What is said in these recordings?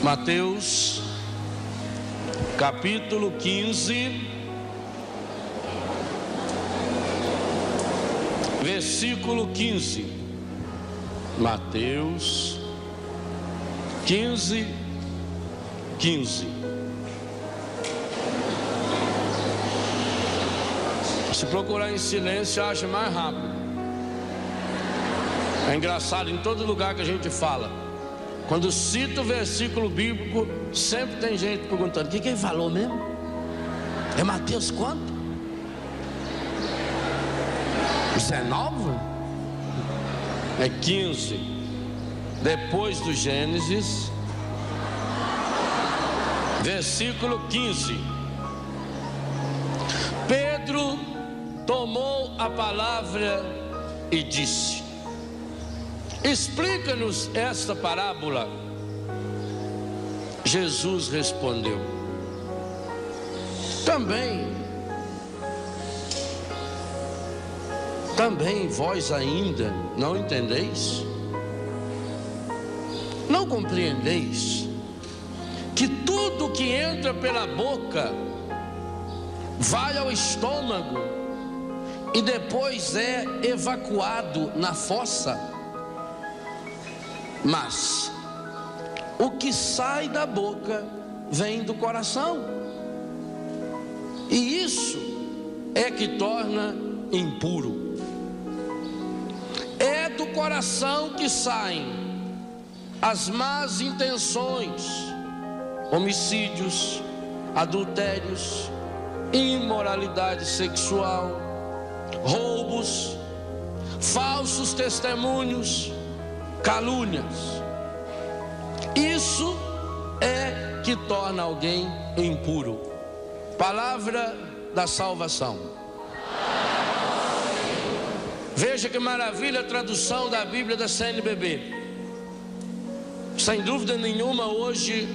Mateus, capítulo 15, versículo 15. Mateus 15, 15. Se procurar em silêncio, acha mais rápido. É engraçado, em todo lugar que a gente fala, quando cita o versículo bíblico, sempre tem gente perguntando: o que ele falou mesmo? É Mateus quanto? 19? É 15. Depois do Gênesis, versículo 15. Pedro tomou a palavra e disse: explica-nos esta parábola. Jesus respondeu: também vós ainda não entendeis? Não compreendeis que tudo que entra pela boca vai ao estômago e depois é evacuado na fossa? Mas o que sai da boca vem do coração, e isso é que torna impuro. É do coração que saem as más intenções, homicídios, adultérios, imoralidade sexual, roubos, falsos testemunhos, calúnias. Isso é que torna alguém impuro. Palavra da salvação. Veja que maravilha a tradução da Bíblia da CNBB. Sem dúvida nenhuma, hoje,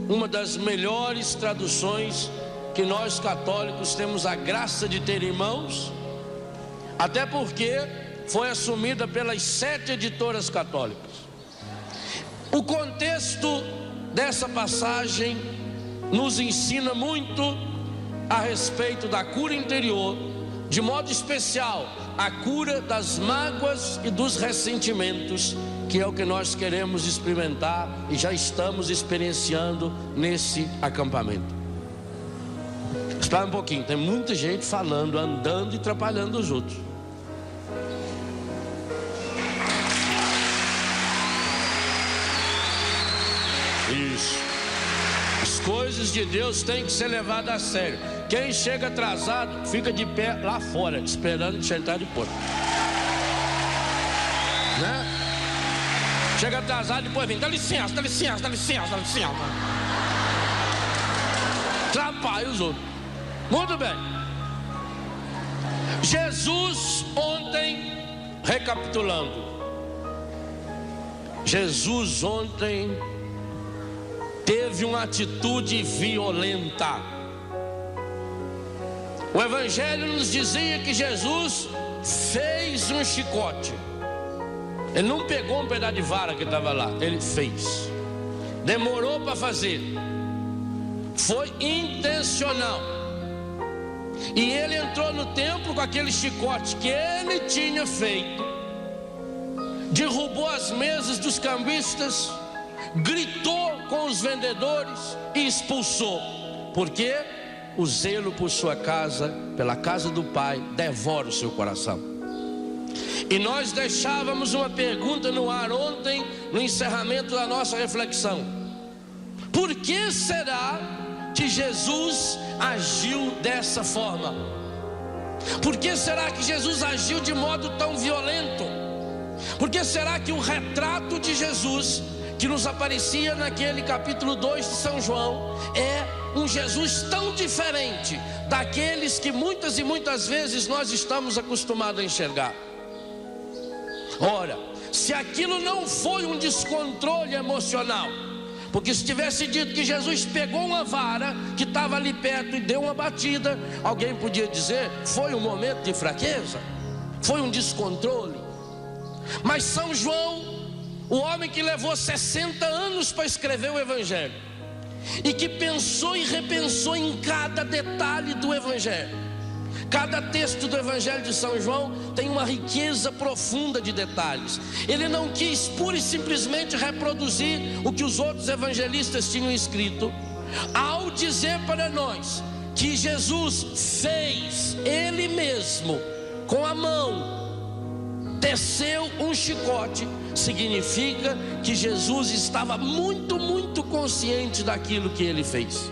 uma das melhores traduções que nós católicos temos a graça de ter em mãos, até porque foi assumida pelas 7 editoras católicas. O contexto dessa passagem nos ensina muito a respeito da cura interior, de modo especial a cura das mágoas e dos ressentimentos, que é o que nós queremos experimentar e já estamos experienciando nesse acampamento. Espera um pouquinho, tem muita gente falando, andando e atrapalhando os outros. Isso. As coisas de Deus têm que ser levadas a sério. Quem chega atrasado fica de pé lá fora, esperando sentar depois, né? Chega atrasado, depois vem: dá licença, dá licença, dá licença, dá licença. Atrapalha os outros. Muito bem. Jesus ontem, recapitulando, Jesus ontem teve uma atitude violenta. O Evangelho nos dizia que Jesus fez um chicote. Ele não pegou um pedaço de vara que estava lá, ele fez. Demorou para fazer. Foi intencional. E ele entrou no templo com aquele chicote que ele tinha feito. Derrubou as mesas dos cambistas, gritou com os vendedores e expulsou. Por quê? O zelo por sua casa, pela casa do Pai, devora o seu coração. E nós deixávamos uma pergunta no ar ontem, no encerramento da nossa reflexão: por que será que Jesus agiu dessa forma? Por que será que Jesus agiu de modo tão violento? Por que será que o retrato de Jesus que nos aparecia naquele capítulo 2 de São João é um Jesus tão diferente daqueles que muitas e muitas vezes nós estamos acostumados a enxergar? Ora, se aquilo não foi um descontrole emocional, porque se tivesse dito que Jesus pegou uma vara que estava ali perto e deu uma batida, alguém podia dizer: foi um momento de fraqueza, foi um descontrole. Mas São João o homem que levou 60 anos para escrever o Evangelho, e que pensou e repensou em cada detalhe do Evangelho. Cada texto do Evangelho de São João tem uma riqueza profunda de detalhes. Ele não quis pura e simplesmente reproduzir o que os outros evangelistas tinham escrito, ao dizer para nós que Jesus fez Ele mesmo com a mão, teceu um chicote. Significa que Jesus estava muito consciente daquilo que Ele fez.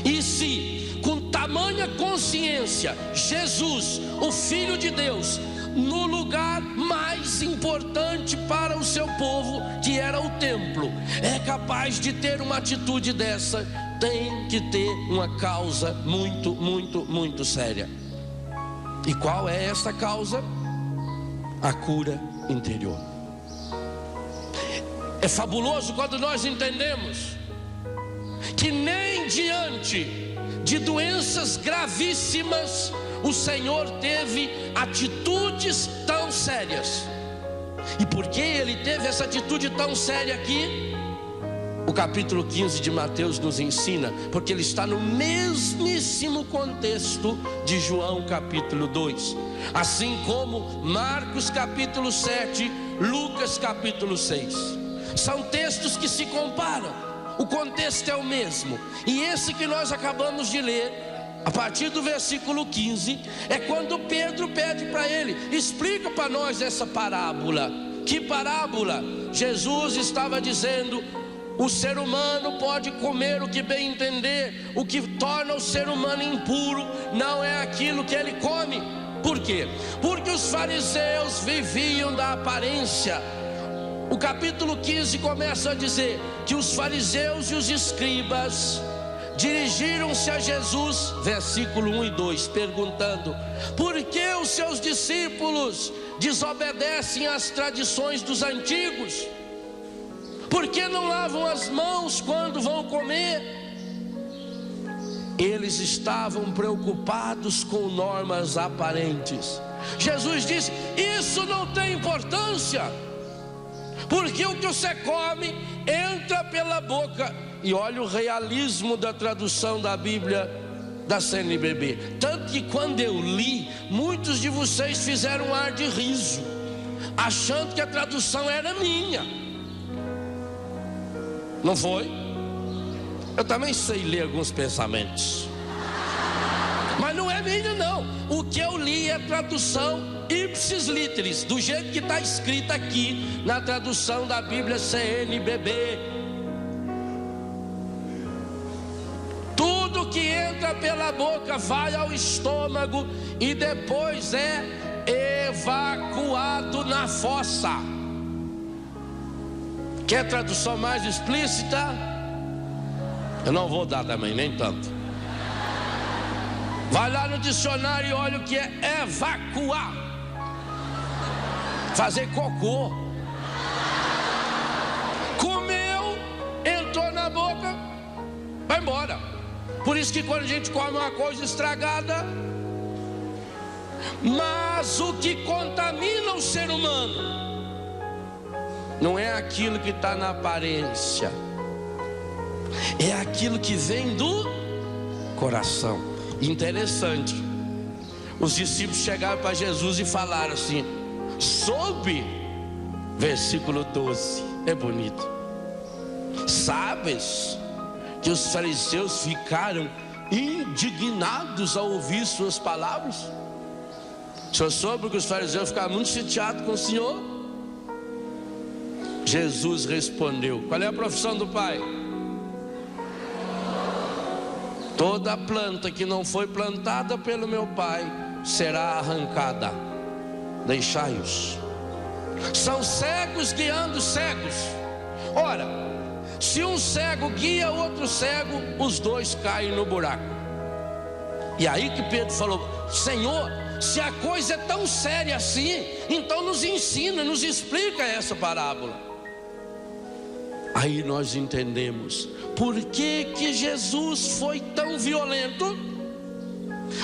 E se com tamanha consciência Jesus, o Filho de Deus, no lugar mais importante para o seu povo, que era o templo, é capaz de ter uma atitude dessa, tem que ter uma causa muito séria. E qual é essa causa? A cura interior. É fabuloso quando nós entendemos que nem diante de doenças gravíssimas o Senhor teve atitudes tão sérias. E por que Ele teve essa atitude tão séria aqui? O capítulo 15 de Mateus nos ensina, porque ele está no mesmíssimo contexto de João capítulo 2, assim como Marcos capítulo 7, Lucas capítulo 6. São textos que se comparam, o contexto é o mesmo. E esse que nós acabamos de ler, a partir do versículo 15, é quando Pedro pede para ele: explica para nós essa parábola. Que parábola? Jesus estava dizendo: o ser humano pode comer o que bem entender. O que torna o ser humano impuro não é aquilo que ele come. Por quê? Porque os fariseus viviam da aparência. O capítulo 15 começa a dizer que os fariseus e os escribas dirigiram-se a Jesus, versículo 1 e 2, perguntando: por que os seus discípulos desobedecem às tradições dos antigos? Por que não lavam as mãos quando vão comer? Eles estavam preocupados com normas aparentes. Jesus disse: isso não tem importância, porque o que você come entra pela boca. E olha o realismo da tradução da Bíblia da CNBB. Tanto que quando eu li, muitos de vocês fizeram um ar de riso, achando que a tradução era minha. Não foi? Eu também sei ler alguns pensamentos, mas não é minha não. O que eu li é a tradução ipsis literis, do jeito que está escrito aqui na tradução da Bíblia CNBB. Tudo que entra pela boca vai ao estômago e depois é evacuado na fossa. Quer tradução mais explícita? Eu não vou dar também, nem tanto. Vai lá no dicionário e olha o que é evacuar. Fazer cocô. Comeu, entrou na boca, vai embora. Por isso que quando a gente come uma coisa estragada, mas o que contamina o ser humano não é aquilo que está na aparência, é aquilo que vem do coração. Interessante, os discípulos chegaram para Jesus e falaram assim: soube, versículo 12, é bonito. Sabes que os fariseus ficaram indignados ao ouvir suas palavras? O senhor soube que os fariseus ficaram muito chateados com o Senhor? Jesus respondeu: qual é a profissão do Pai? Toda planta que não foi plantada pelo meu Pai será arrancada. Deixai-os. São cegos guiando cegos. Ora, se um cego guia outro cego, os dois caem no buraco. E aí que Pedro falou: Senhor, se a coisa é tão séria assim, então nos ensina, nos explica essa parábola. Aí nós entendemos por que Jesus foi tão violento.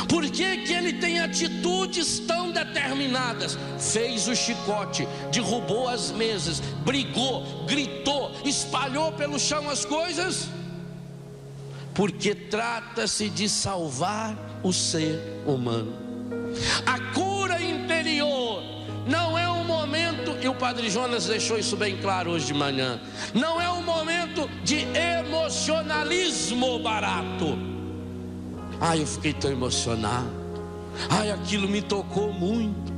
Por que que ele tem atitudes tão determinadas? Fez o chicote, derrubou as mesas, brigou, gritou, espalhou pelo chão as coisas, porque trata-se de salvar o ser humano. A cura interior não é um momento, e o Padre Jonas deixou isso bem claro hoje de manhã, não é um momento de emocionalismo barato. Ai, eu fiquei tão emocionado, ai, aquilo me tocou muito.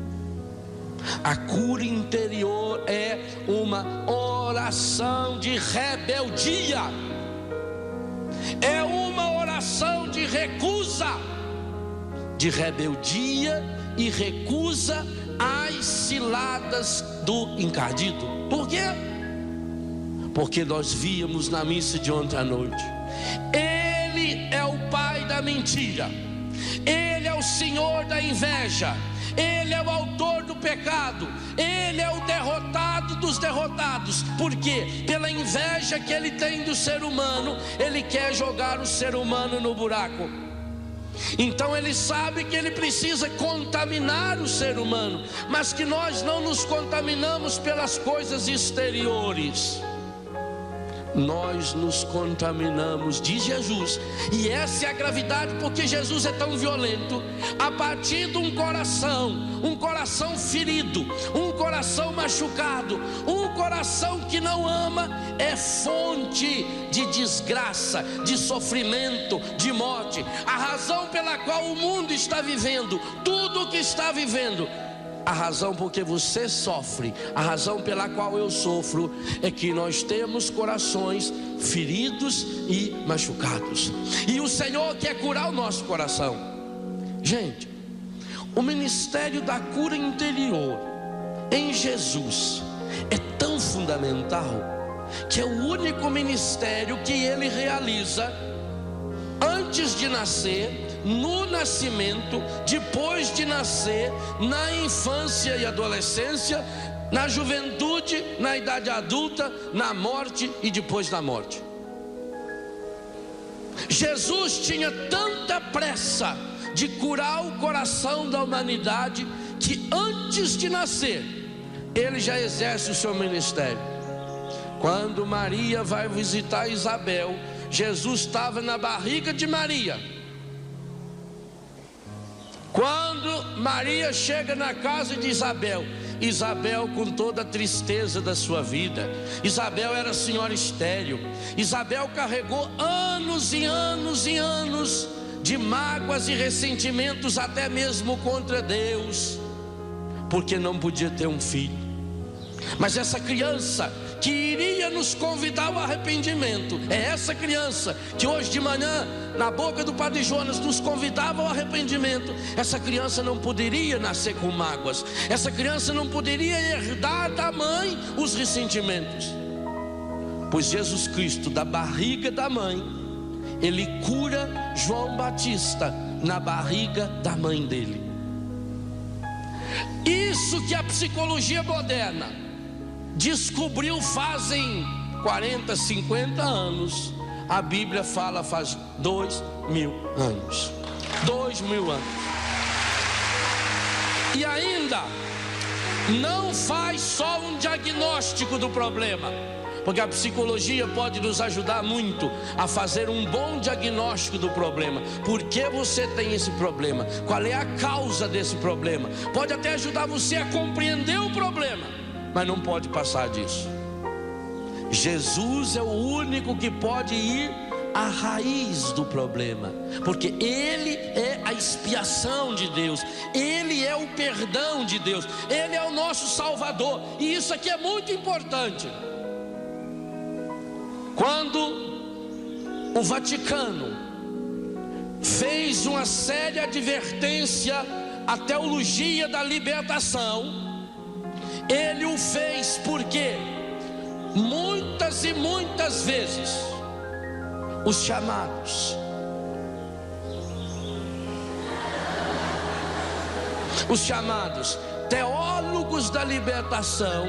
A cura interior é uma oração de rebeldia, é uma oração de recusa, de rebeldia e recusa às ciladas do encardido. Por quê? Porque nós víamos na missa de ontem à noite, ele é o pai da mentira, ele é o senhor da inveja, ele é o autor do pecado, ele é o derrotado dos derrotados. Por quê? Pela inveja que ele tem do ser humano, ele quer jogar o ser humano no buraco. Então ele sabe que ele precisa contaminar o ser humano, mas que nós não nos contaminamos pelas coisas exteriores, nós nos contaminamos, diz Jesus, e essa é a gravidade, porque Jesus é tão violento, a partir de um coração ferido, um coração machucado, um coração que não ama, é fonte de desgraça, de sofrimento, de morte. A razão pela qual o mundo está vivendo tudo o que está vivendo, a razão porque você sofre, a razão pela qual eu sofro, é que nós temos corações feridos e machucados, e o Senhor quer curar o nosso coração. Gente, o ministério da cura interior em Jesus é tão fundamental, que é o único ministério que ele realiza antes de nascer, no nascimento, depois de nascer, na infância e adolescência, na juventude, na idade adulta, na morte e depois da morte. Jesus tinha tanta pressa de curar o coração da humanidade, que antes de nascer, ele já exerce o seu ministério. Quando Maria vai visitar Isabel, Jesus estava na barriga de Maria. Quando Maria chega na casa de Isabel, Isabel com toda a tristeza da sua vida, Isabel era senhora estéril, Isabel carregou anos e anos e anos de mágoas e ressentimentos, até mesmo contra Deus, porque não podia ter um filho. Mas essa criança que iria nos convidar ao arrependimento, é essa criança que hoje de manhã, na boca do Padre Jonas, nos convidava ao arrependimento. Essa criança não poderia nascer com mágoas, essa criança não poderia herdar da mãe os ressentimentos, pois Jesus Cristo, da barriga da mãe, ele cura João Batista na barriga da mãe dele. Isso que a psicologia moderna descobriu fazem 40, 50 anos, a Bíblia fala faz 2000 anos. 2000 anos. E ainda não faz só um diagnóstico do problema, porque a psicologia pode nos ajudar muito a fazer um bom diagnóstico do problema. Por que você tem esse problema? Qual é a causa desse problema? Pode até ajudar você a compreender o problema, mas não pode passar disso. Jesus é o único que pode ir à raiz do problema, porque ele é a expiação de Deus, ele é o perdão de Deus, ele é o nosso Salvador. E isso aqui é muito importante. Quando o Vaticano fez uma séria advertência à teologia da libertação, ele o fez porque muitas e muitas vezes os chamados teólogos da libertação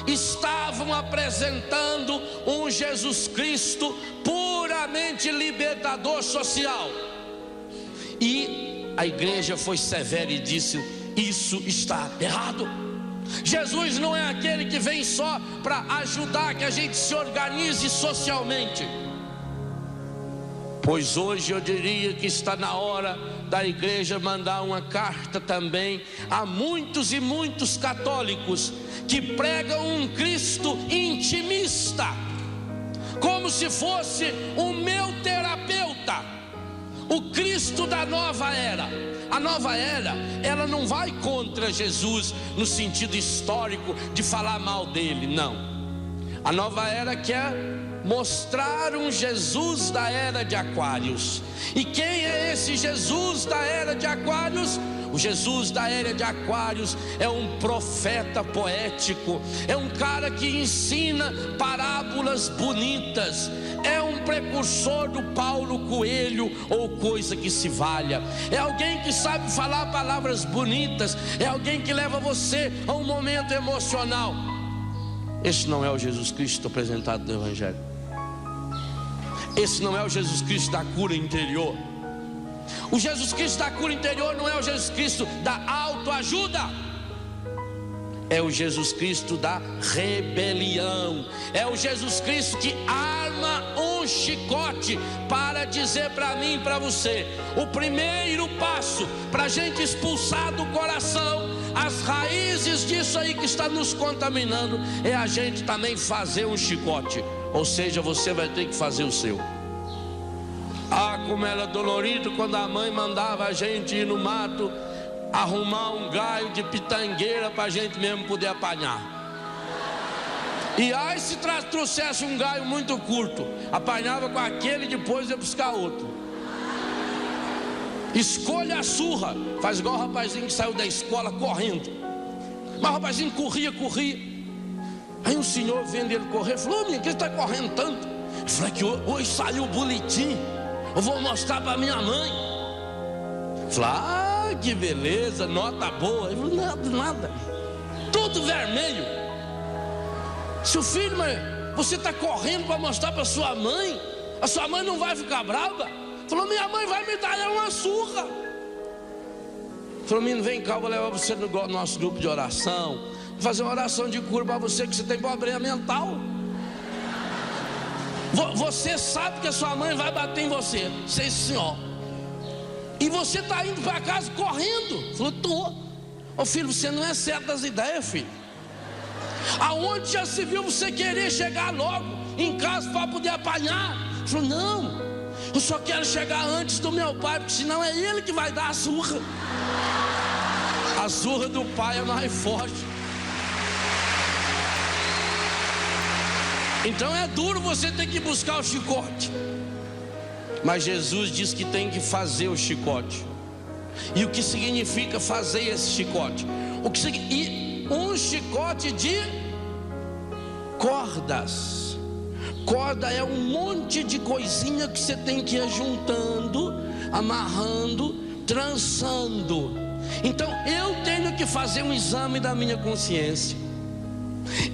estavam apresentando um Jesus Cristo puramente libertador social, e a igreja foi severa e disse: isso está errado. Jesus não é aquele que vem só para ajudar que a gente se organize socialmente. Pois hoje eu diria que está na hora da igreja mandar uma carta também a muitos e muitos católicos que pregam um Cristo intimista, como se fosse o meu terapeuta, o Cristo da nova era. A nova era, ela não vai contra Jesus no sentido histórico de falar mal dele, não. A nova era quer mostrar um Jesus da era de Aquários. E quem é esse Jesus da era de Aquários? O Jesus da era de Aquários é um profeta poético, é um cara que ensina parábolas bonitas, é um precursor do Paulo Coelho ou coisa que se valha, é alguém que sabe falar palavras bonitas, é alguém que leva você a um momento emocional. Esse não é o Jesus Cristo apresentado no Evangelho. Esse não é o Jesus Cristo da cura interior. O Jesus Cristo da cura interior não é o Jesus Cristo da autoajuda. É o Jesus Cristo da rebelião. É o Jesus Cristo que arma um chicote para dizer para mim e para você: o primeiro passo para a gente expulsar do coração as raízes disso aí que está nos contaminando é a gente também fazer um chicote. Ou seja, você vai ter que fazer o seu. Ah, como era dolorido quando a mãe mandava a gente ir no mato arrumar um galho de pitangueira para a gente mesmo poder apanhar. E aí se trouxesse um galho muito curto, apanhava com aquele e depois ia buscar outro. Escolha a surra. Faz igual o rapazinho que saiu da escola correndo. Mas o rapazinho corria. Aí o senhor vendo ele correr, falou: ô menino, que você está correndo tanto? Eu falei: que hoje saiu o boletim, eu vou mostrar para minha mãe. Eu falei: ah, que beleza, nota boa. Ele falou: nada, tudo vermelho. Seu filho, mas você está correndo para mostrar para sua mãe? A sua mãe não vai ficar brava? Falou: minha mãe vai me dar uma surra. Falou: menino, vem cá, eu vou levar você no nosso grupo de oração, vou fazer uma oração de cura para você, que você tem problema mental. Você sabe que a sua mãe vai bater em você, sim senhor, e você está indo para casa correndo. Falou: tô. Ô filho, você não é certo das ideias, filho. Aonde já se viu você querer chegar logo em casa para poder apanhar? Falou: não, eu só quero chegar antes do meu pai, porque senão é ele que vai dar a surra. A surra do pai é mais forte. Então é duro você ter que buscar o chicote. Mas Jesus diz que tem que fazer o chicote. E o que significa fazer esse chicote? Um chicote de cordas. Corda é um monte de coisinha que você tem que ir juntando, amarrando, trançando. Então eu tenho que fazer um exame da minha consciência.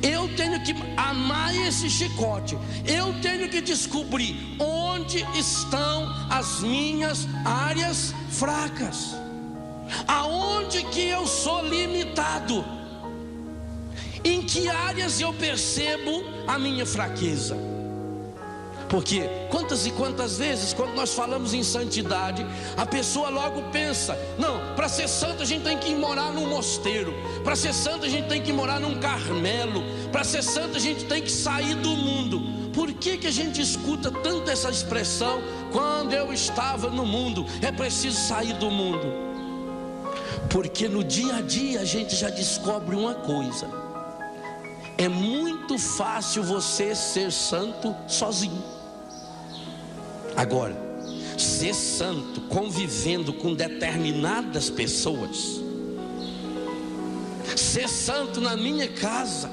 Eu tenho que amar esse chicote. Eu tenho que descobrir onde estão as minhas áreas fracas, aonde que eu sou limitado, em que áreas eu percebo a minha fraqueza. Porque quantas e quantas vezes, quando nós falamos em santidade, a pessoa logo pensa: não, para ser santo a gente tem que ir morar num mosteiro, para ser santo a gente tem que morar num Carmelo, para ser santo a gente tem que sair do mundo. Por que a gente escuta tanto essa expressão? Quando eu estava no mundo, é preciso sair do mundo. Porque no dia a dia a gente já descobre uma coisa: é muito fácil você ser santo sozinho. Agora, ser santo convivendo com determinadas pessoas, ser santo na minha casa,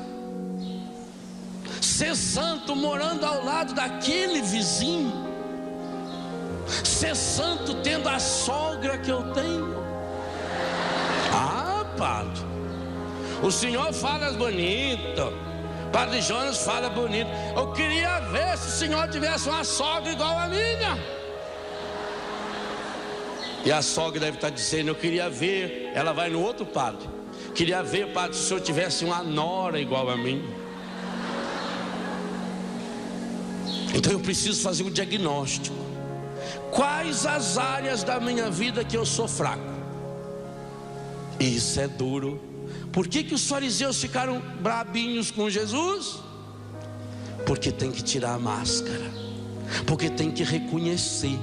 ser santo morando ao lado daquele vizinho, ser santo tendo a sogra que eu tenho. Ah, padre, o senhor fala bonito, Padre Jonas fala bonito. Eu queria ver se o senhor tivesse uma sogra igual a minha. E a sogra deve estar dizendo: eu queria ver. Ela vai no outro padre: queria ver, padre, se o senhor tivesse uma nora igual a mim. Então eu preciso fazer um diagnóstico. Quais as áreas da minha vida que eu sou fraco? Isso é duro. Por que os fariseus ficaram brabinhos com Jesus? Porque tem que tirar a máscara, porque tem que reconhecer.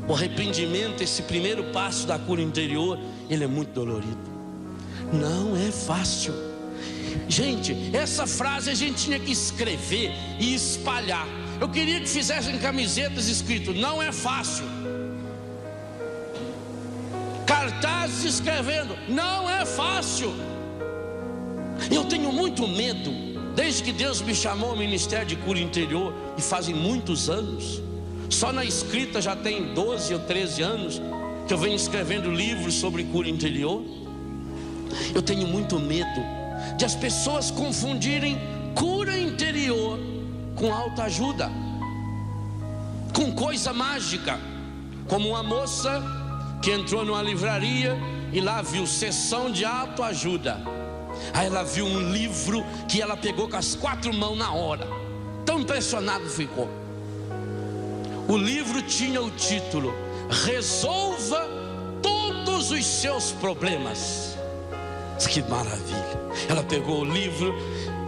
O arrependimento, esse primeiro passo da cura interior, ele é muito dolorido. Não é fácil. Gente, essa frase a gente tinha que escrever e espalhar. Eu queria que fizessem camisetas escrito: não é fácil. Cartazes escrevendo: não é fácil. Eu tenho muito medo, desde que Deus me chamou ao ministério de cura interior, e fazem muitos anos. Só na escrita já tem 12 ou 13 anos que eu venho escrevendo livros sobre cura interior. Eu tenho muito medo de as pessoas confundirem cura interior com autoajuda, com coisa mágica. Como uma moça que entrou numa livraria e lá viu seção de autoajuda. Aí ela viu um livro que ela pegou com as 4 mãos na hora. Tão impressionado ficou. O livro tinha o título: Resolva todos os seus problemas. Que maravilha. Ela pegou o livro,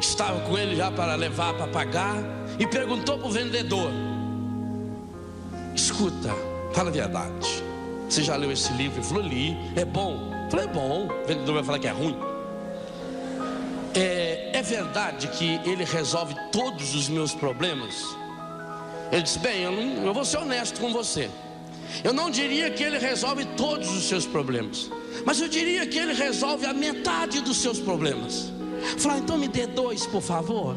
estava com ele já para levar para pagar, e perguntou para o vendedor: escuta, fala a verdade, você já leu esse livro? Ele falou: li. É bom? Eu falei: é bom. O vendedor vai falar que é ruim. É verdade que ele resolve todos os meus problemas? Ele disse: bem, eu vou ser honesto com você. Eu não diria que ele resolve todos os seus problemas, mas eu diria que ele resolve a metade dos seus problemas. Eu falei: então me dê 2, por favor.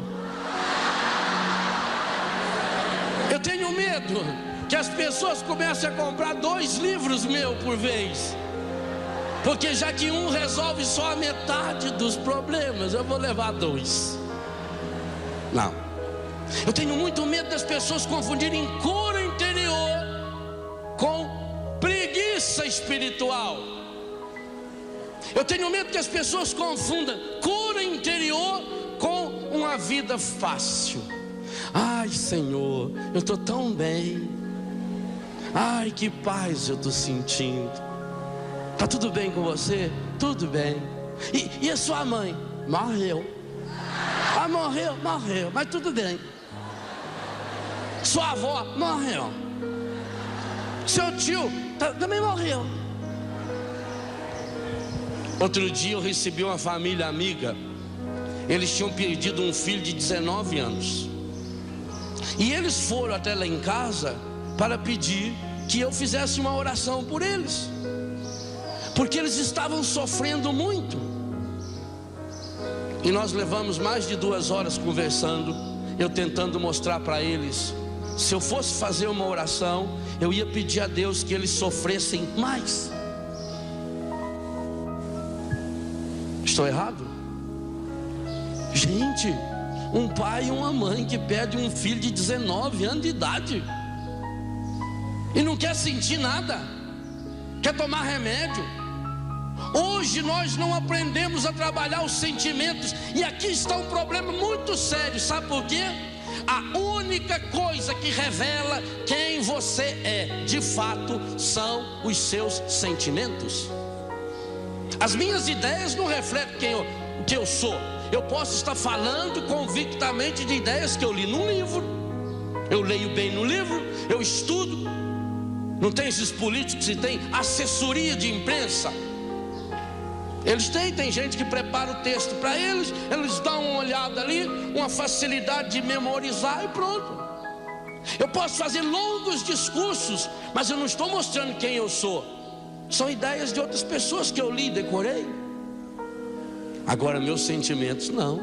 Eu tenho medo que as pessoas comecem a comprar 2 livros meus por vez, porque já que um resolve só a metade dos problemas, eu vou levar 2. Não. Eu tenho muito medo das pessoas confundirem cura interior com preguiça espiritual. Eu tenho medo que as pessoas confundam cura interior com uma vida fácil. Ai, Senhor, eu estou tão bem. Ai, que paz eu estou sentindo. Está tudo bem com você? Tudo bem. E a sua mãe? Morreu. Ah, morreu, mas tudo bem. Sua avó? Morreu. Seu tio? Também morreu. Outro dia eu recebi uma família amiga. Eles tinham perdido um filho de 19 anos. E eles foram até lá em casa para pedir que eu fizesse uma oração por eles, porque eles estavam sofrendo muito. E nós levamos mais de 2 horas conversando, eu tentando mostrar para eles, se eu fosse fazer uma oração, eu ia pedir a Deus que eles sofressem mais. Estou errado? Gente, um pai e uma mãe que perde um filho de 19 anos de idade e não quer sentir nada, quer tomar remédio. Hoje nós não aprendemos a trabalhar os sentimentos, e aqui está um problema muito sério. Sabe por quê? A única coisa que revela quem você é, de fato, são os seus sentimentos. As minhas ideias não refletem o que eu sou. Eu posso estar falando convictamente de ideias que eu li num livro. Eu leio bem no livro, eu estudo. Não tem esses políticos que têm assessoria de imprensa? Eles tem gente que prepara o texto para eles, eles dão uma olhada ali, uma facilidade de memorizar e pronto. Eu posso fazer longos discursos, mas eu não estou mostrando quem eu sou. São ideias de outras pessoas que eu li e decorei. Agora meus sentimentos não.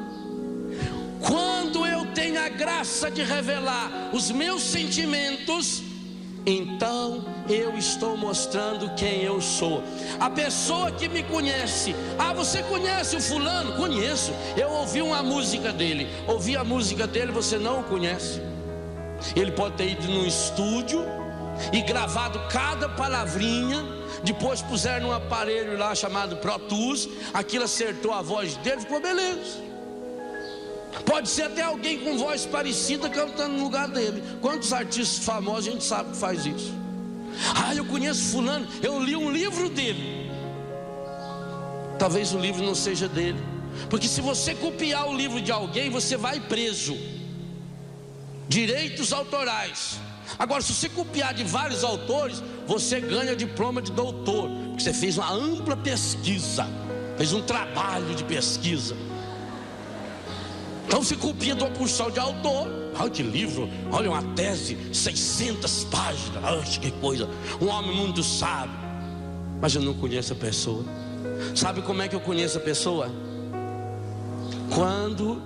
Quando eu tenho a graça de revelar os meus sentimentos, então eu estou mostrando quem eu sou. A pessoa que me conhece: ah, você conhece o fulano? Conheço, eu ouvi uma música dele. Ouvi a música dele, você não o conhece. Ele pode ter ido num estúdio e gravado cada palavrinha, depois puseram num aparelho lá chamado Pro Tools, aquilo acertou a voz dele, ficou beleza. Pode ser até alguém com voz parecida cantando no lugar dele. Quantos artistas famosos a gente sabe que faz isso? Ah, eu conheço fulano, eu li um livro dele. Talvez o livro não seja dele, porque se você copiar o livro de alguém, você vai preso. Direitos autorais. Agora, se você copiar de vários autores, você ganha diploma de doutor, porque você fez uma ampla pesquisa, fez um trabalho de pesquisa. Então você copia de uma porção de autor. Olha que livro, olha uma tese, 600 páginas, olha que coisa. Um homem muito sábio. Mas eu não conheço a pessoa. Sabe como é que eu conheço a pessoa? Quando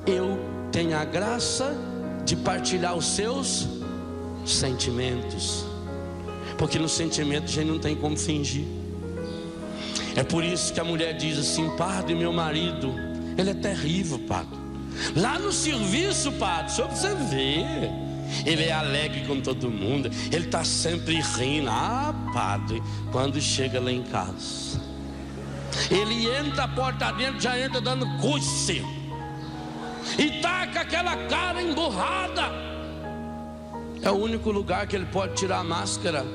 eu tenho a graça de partilhar os seus sentimentos. Porque no sentimento a gente não tem como fingir. É por isso que a mulher diz assim: padre, meu marido, ele é terrível, padre. Lá no serviço, padre, só pra você ver, ele é alegre com todo mundo, ele está sempre rindo. Ah, padre, quando chega lá em casa, ele entra a porta dentro, já entra dando coice e tá com aquela cara emburrada. É o único lugar que ele pode tirar a máscara.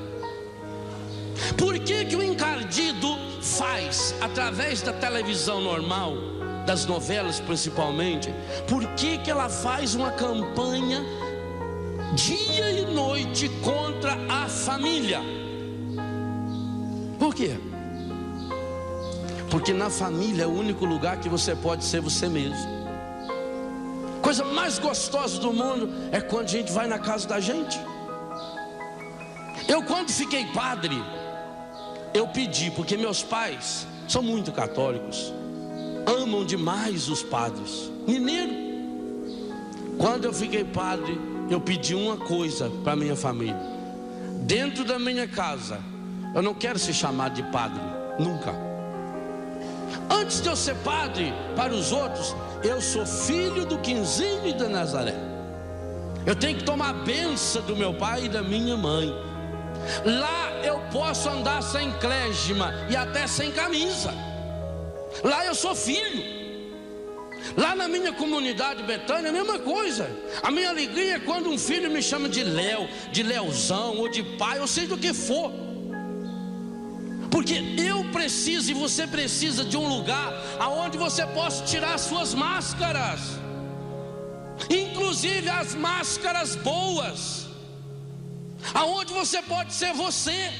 Por que que o encardido faz, através da televisão normal, das novelas principalmente, por que que ela faz uma campanha dia e noite contra a família? Por quê? Porque na família é o único lugar que você pode ser você mesmo. Coisa mais gostosa do mundo é quando a gente vai na casa da gente. Eu, quando fiquei padre, eu pedi, porque meus pais são muito católicos, amam demais os padres, mineiro. Quando eu fiquei padre, eu pedi uma coisa para minha família: dentro da minha casa, eu não quero ser chamado de padre, nunca. Antes de eu ser padre para os outros, eu sou filho do Quinzinho e da Nazaré. Eu tenho que tomar a bênção do meu pai e da minha mãe. Lá eu posso andar sem clésima e até sem camisa. Lá eu sou filho. Lá na minha comunidade Betânia é a mesma coisa. A minha alegria é quando um filho me chama de Léo, de Leozão, ou de pai, ou seja, do que for. Porque eu preciso e você precisa de um lugar aonde você possa tirar as suas máscaras, inclusive as máscaras boas, aonde você pode ser você.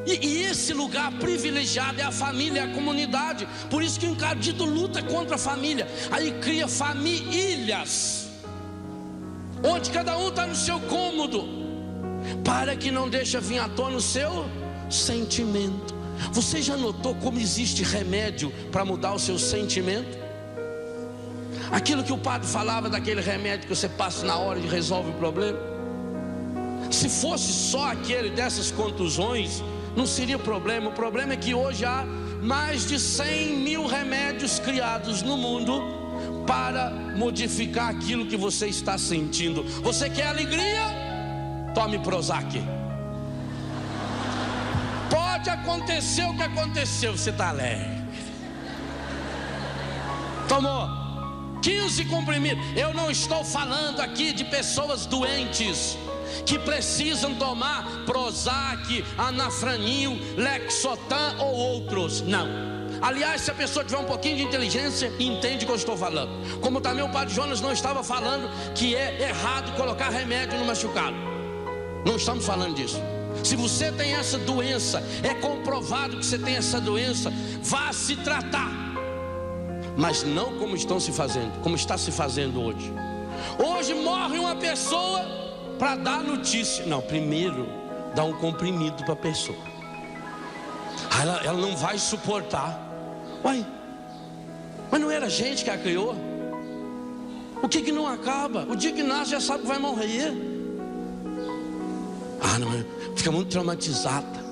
E esse lugar privilegiado é a família, é a comunidade. Por isso que o encardido luta contra a família. Aí cria famílias, onde cada um está no seu cômodo, para que não deixe vir à tona o seu sentimento. Você já notou como existe remédio para mudar o seu sentimento? Aquilo que o padre falava daquele remédio que você passa na hora e resolve o problema. Se fosse só aquele dessas contusões, não seria problema. O problema é que hoje há mais de 100 mil remédios criados no mundo para modificar aquilo que você está sentindo. Você quer alegria? Tome Prozac. Pode acontecer o que aconteceu, você está alegre. Tomou 15 comprimidos. Eu não estou falando aqui de pessoas doentes que precisam tomar Prozac, Anafranil, Lexotan ou outros. Não. Aliás, se a pessoa tiver um pouquinho de inteligência, entende o que eu estou falando. Como também o padre Jonas não estava falando que é errado colocar remédio no machucado. Não estamos falando disso. Se você tem essa doença, é comprovado que você tem essa doença, vá se tratar. Mas não como estão se fazendo, como está se fazendo hoje. Hoje morre uma pessoa para dar notícia. Não, primeiro dá um comprimido para a pessoa. Ela não vai suportar. Uai, mas não era a gente que a criou? O que não acaba? O dia que nasce já sabe que vai morrer. Ah, não, fica muito traumatizada.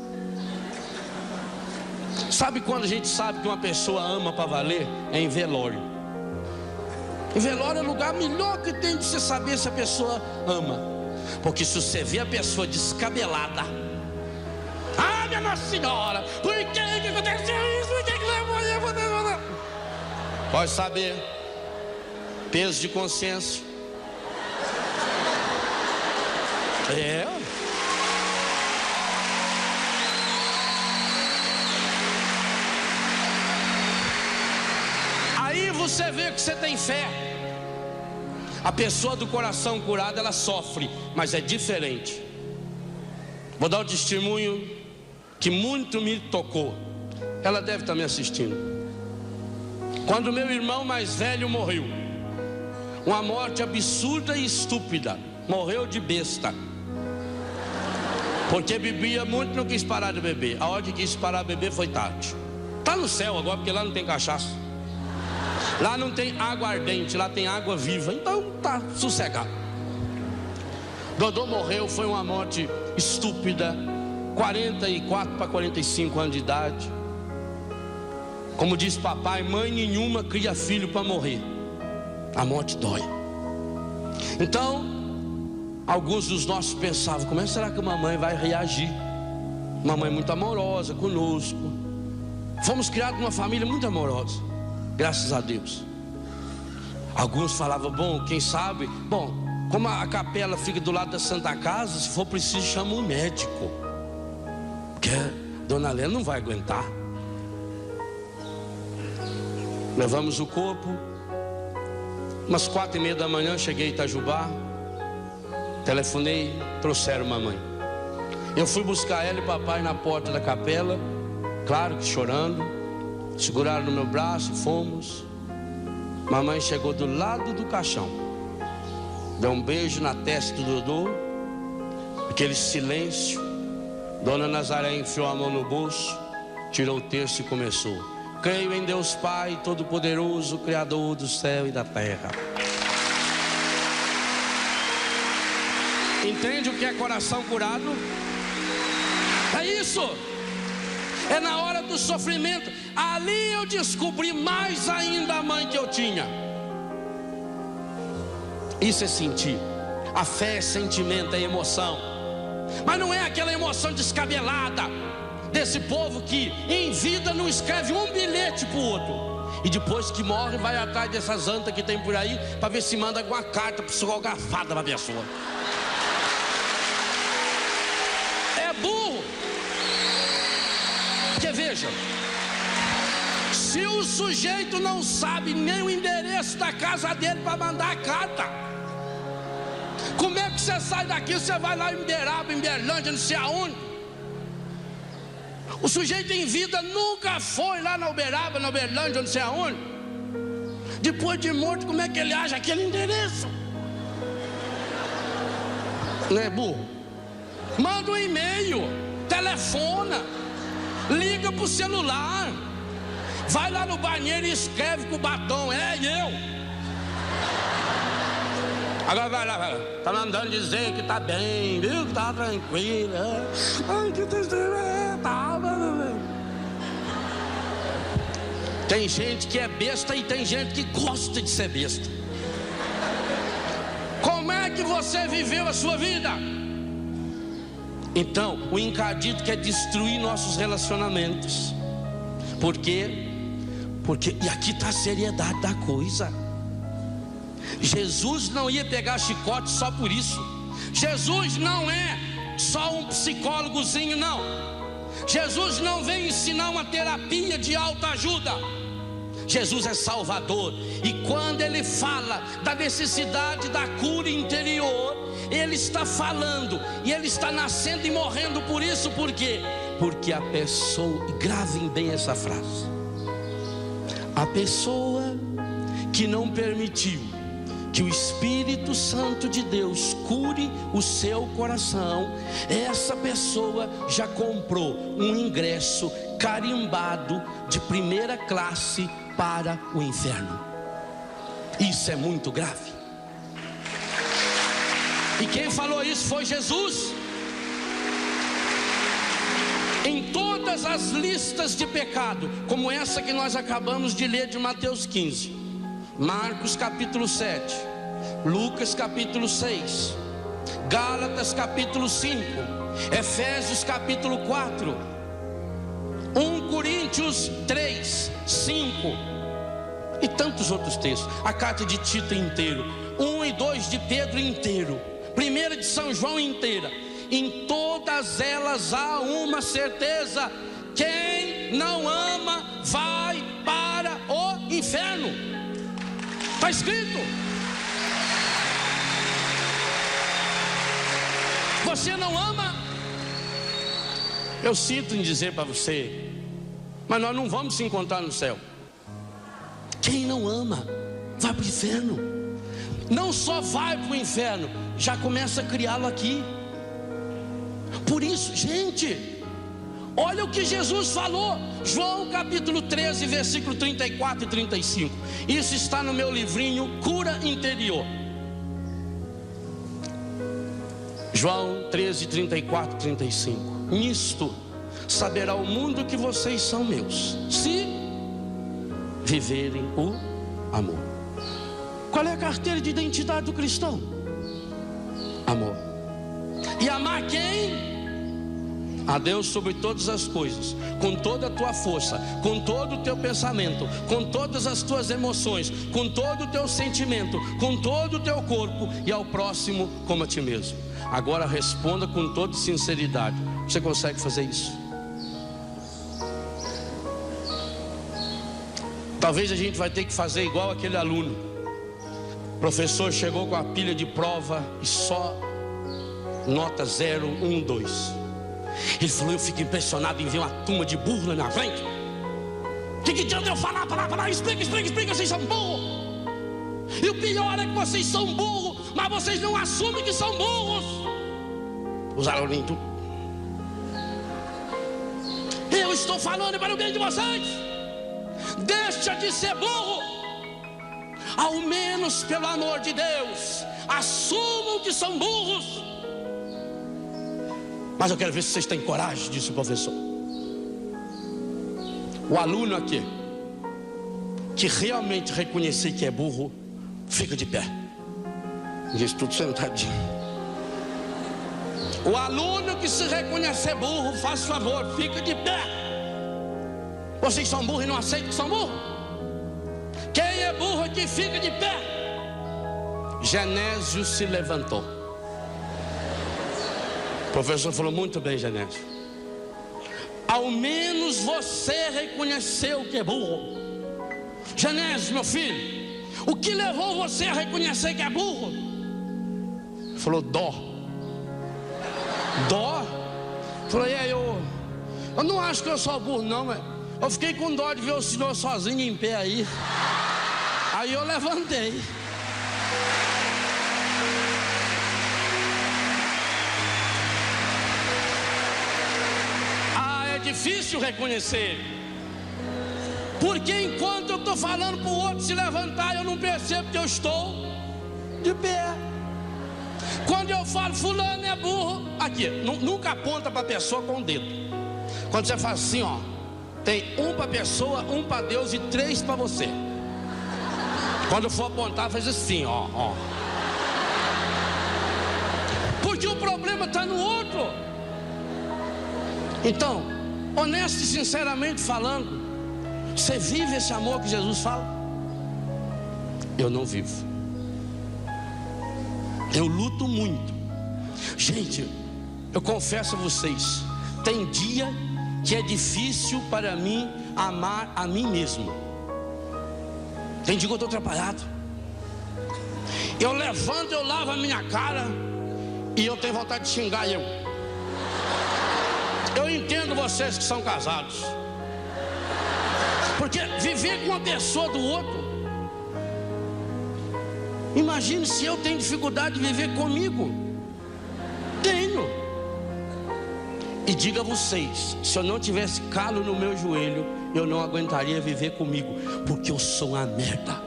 Sabe quando a gente sabe que uma pessoa ama para valer? É em velório. Em velório é o lugar melhor que tem de você saber se a pessoa ama. Porque se você vê a pessoa descabelada, ah, minha minha senhora, por que aconteceu isso? Por que levou eu? Pode saber, peso de consciência. Aí você vê que você tem fé. A pessoa do coração curado, ela sofre, mas é diferente. Vou dar um testemunho que muito me tocou. Ela deve estar me assistindo. Quando meu irmão mais velho morreu, uma morte absurda e estúpida, morreu de besta, porque bebia muito, não quis parar de beber. A hora que quis parar de beber foi tarde. Está no céu agora, porque lá não tem cachaça, lá não tem água ardente, lá tem água viva. Então tá sossegado. Dodô morreu, foi uma morte estúpida, 44 para 45 anos de idade. Como diz papai, mãe nenhuma cria filho para morrer. A morte dói. Então, alguns dos nossos pensavam: como é que será que a mamãe vai reagir? Mamãe muito amorosa conosco. Fomos criados numa família muito amorosa, graças a Deus. Alguns falavam: bom, quem sabe, bom, como a capela fica do lado da Santa Casa, se for preciso chama um médico, porque a dona Helena não vai aguentar. Levamos o corpo. Umas 4:30 da manhã cheguei em Itajubá, telefonei, trouxeram mamãe. Eu fui buscar ela e papai na porta da capela, claro que chorando. Seguraram no meu braço e fomos. Mamãe chegou do lado do caixão, deu um beijo na testa do Dodô. Aquele silêncio. Dona Nazaré enfiou a mão no bolso, tirou o terço e começou: creio em Deus Pai Todo-Poderoso, Criador do céu e da terra. Entende o que é coração curado? É isso. É na hora do sofrimento. Ali eu descobri mais ainda a mãe que eu tinha. Isso é sentir. A fé é sentimento, é emoção. Mas não é aquela emoção descabelada desse povo que em vida não escreve um bilhete pro outro, e depois que morre vai atrás dessas antas que tem por aí para ver se manda alguma carta psicografada pra pessoa. É burro. Porque veja, se o sujeito não sabe nem o endereço da casa dele para mandar a carta, como é que você sai daqui? Você vai lá em Uberaba, em Berlândia, não sei aonde. O sujeito em vida nunca foi lá na Uberaba, na Berlândia, não sei aonde. Depois de morto, como é que ele acha aquele endereço? Não é burro? Manda um e-mail, telefona, liga pro celular, vai lá no banheiro e escreve com o batom: é eu. Agora vai lá, tá mandando dizer que tá bem, viu? Que tá tranquilo. Ai, que tem gente que é besta e tem gente que gosta de ser besta. Como é que você viveu a sua vida? Então, o encadido quer destruir nossos relacionamentos. Por quê? Porque, e aqui está a seriedade da coisa. Jesus não ia pegar chicote só por isso. Jesus não é só um psicólogozinho, não. Jesus não vem ensinar uma terapia de autoajuda. Jesus é Salvador. E quando Ele fala da necessidade da cura interior, Ele está falando, e Ele está nascendo e morrendo por isso. Por quê? Porque a pessoa, e gravem bem essa frase, a pessoa que não permitiu que o Espírito Santo de Deus cure o seu coração, essa pessoa já comprou um ingresso carimbado de primeira classe para o inferno. Isso é muito grave. E quem falou isso foi Jesus. Em todas as listas de pecado, como essa que nós acabamos de ler de Mateus 15, Marcos capítulo 7, Lucas capítulo 6, Gálatas capítulo 5, Efésios capítulo 4, 1 Coríntios 3, 5 e tantos outros textos. A carta de Tito inteiro, 1 e 2 de Pedro inteiro, 1 de São João inteira. Em todas elas há uma certeza: quem não ama vai para o inferno. Está escrito. Você não ama? Eu sinto em dizer para você, mas nós não vamos se encontrar no céu. Quem não ama vai para o inferno. Não só vai para o inferno, já começa a criá-lo aqui. Por isso, gente, olha o que Jesus falou, João capítulo 13, versículo 34 e 35. Isso está no meu livrinho Cura Interior. João 13, 34 e 35. Nisto saberá o mundo que vocês são meus, se viverem o amor. Qual é a carteira de identidade do cristão? Amor. E amar quem? A Deus sobre todas as coisas, com toda a tua força, com todo o teu pensamento, com todas as tuas emoções, com todo o teu sentimento, com todo o teu corpo, e ao próximo como a ti mesmo. Agora responda com toda sinceridade: você consegue fazer isso? Talvez a gente vai ter que fazer igual aquele aluno. O professor chegou com a pilha de prova e só nota 0, 1, 2. Ele falou: eu fico impressionado em ver uma turma de burro na minha frente. O que adianta eu falar, explica, vocês são burros. E o pior é que vocês são burros, mas vocês não assumem que são burros. Os alunos tudo. Eu estou falando para o bem de vocês. Deixa de ser burro. Ao menos pelo amor de Deus, assumam que são burros. Mas eu quero ver se vocês têm coragem, disse o professor. O aluno aqui, que realmente reconhecer que é burro, fica de pé. Diz tudo sentadinho. O aluno que se reconhecer burro, faz favor, fica de pé. Vocês são burros e não aceitam que são burros? Quem é burro aqui fica de pé. Genésio se levantou. O professor falou: muito bem, Genésio. Ao menos você reconheceu que é burro. Genésio, meu filho, o que levou você a reconhecer que é burro? Ele falou: dó. Dó? Falou: eu não acho que eu sou burro não, mas eu fiquei com dó de ver o senhor sozinho em pé aí. Aí eu levantei. Difícil reconhecer, porque enquanto eu estou falando para o outro se levantar, eu não percebo que eu estou de pé. Quando eu falo fulano é burro, aqui, nunca aponta para a pessoa com o dedo. Quando você faz assim, ó, tem um para a pessoa, um para Deus e 3 para você. Quando for apontar, faz assim, ó. Porque o problema está no outro. Então, honesto e sinceramente falando, você vive esse amor que Jesus fala? Eu não vivo. Eu luto muito. Gente, eu confesso a vocês, tem dia que é difícil para mim amar a mim mesmo. Tem dia que eu estou atrapalhado. Eu levanto, eu lavo a minha cara e eu tenho vontade de xingar eu. Eu entendo vocês que são casados, porque viver com a pessoa do outro, imagine se eu tenho dificuldade de viver comigo. Tenho. E diga a vocês, se eu não tivesse calo no meu joelho, eu não aguentaria viver comigo, porque eu sou uma merda.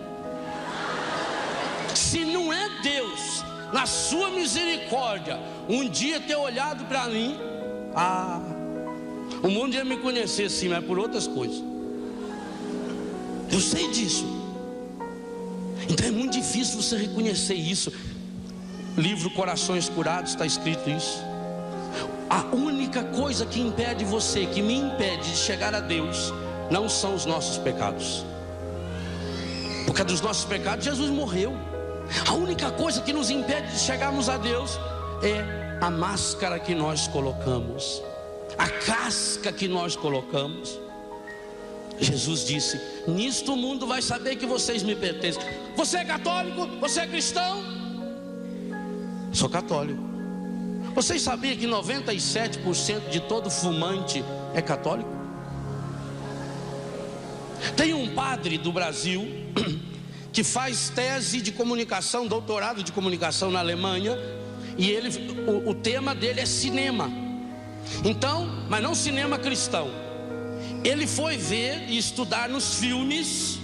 Se não é Deus, na sua misericórdia, um dia ter olhado para mim, o mundo ia me conhecer sim, mas por outras coisas. Eu sei disso. Então é muito difícil você reconhecer isso. Livro Corações Curados está escrito isso. A única coisa que impede você, que me impede de chegar a Deus, não são os nossos pecados. Por causa dos nossos pecados, Jesus morreu. A única coisa que nos impede de chegarmos a Deus é a máscara que nós colocamos, a casca que nós colocamos. Jesus disse: nisto o mundo vai saber que vocês me pertencem. Você é católico? Você é cristão? Sou católico. Vocês sabiam que 97% de todo fumante é católico? Tem um padre do Brasil que faz tese de comunicação, doutorado de comunicação na Alemanha, e o tema dele é cinema. Então, mas não cinema cristão. Ele foi ver e estudar nos filmes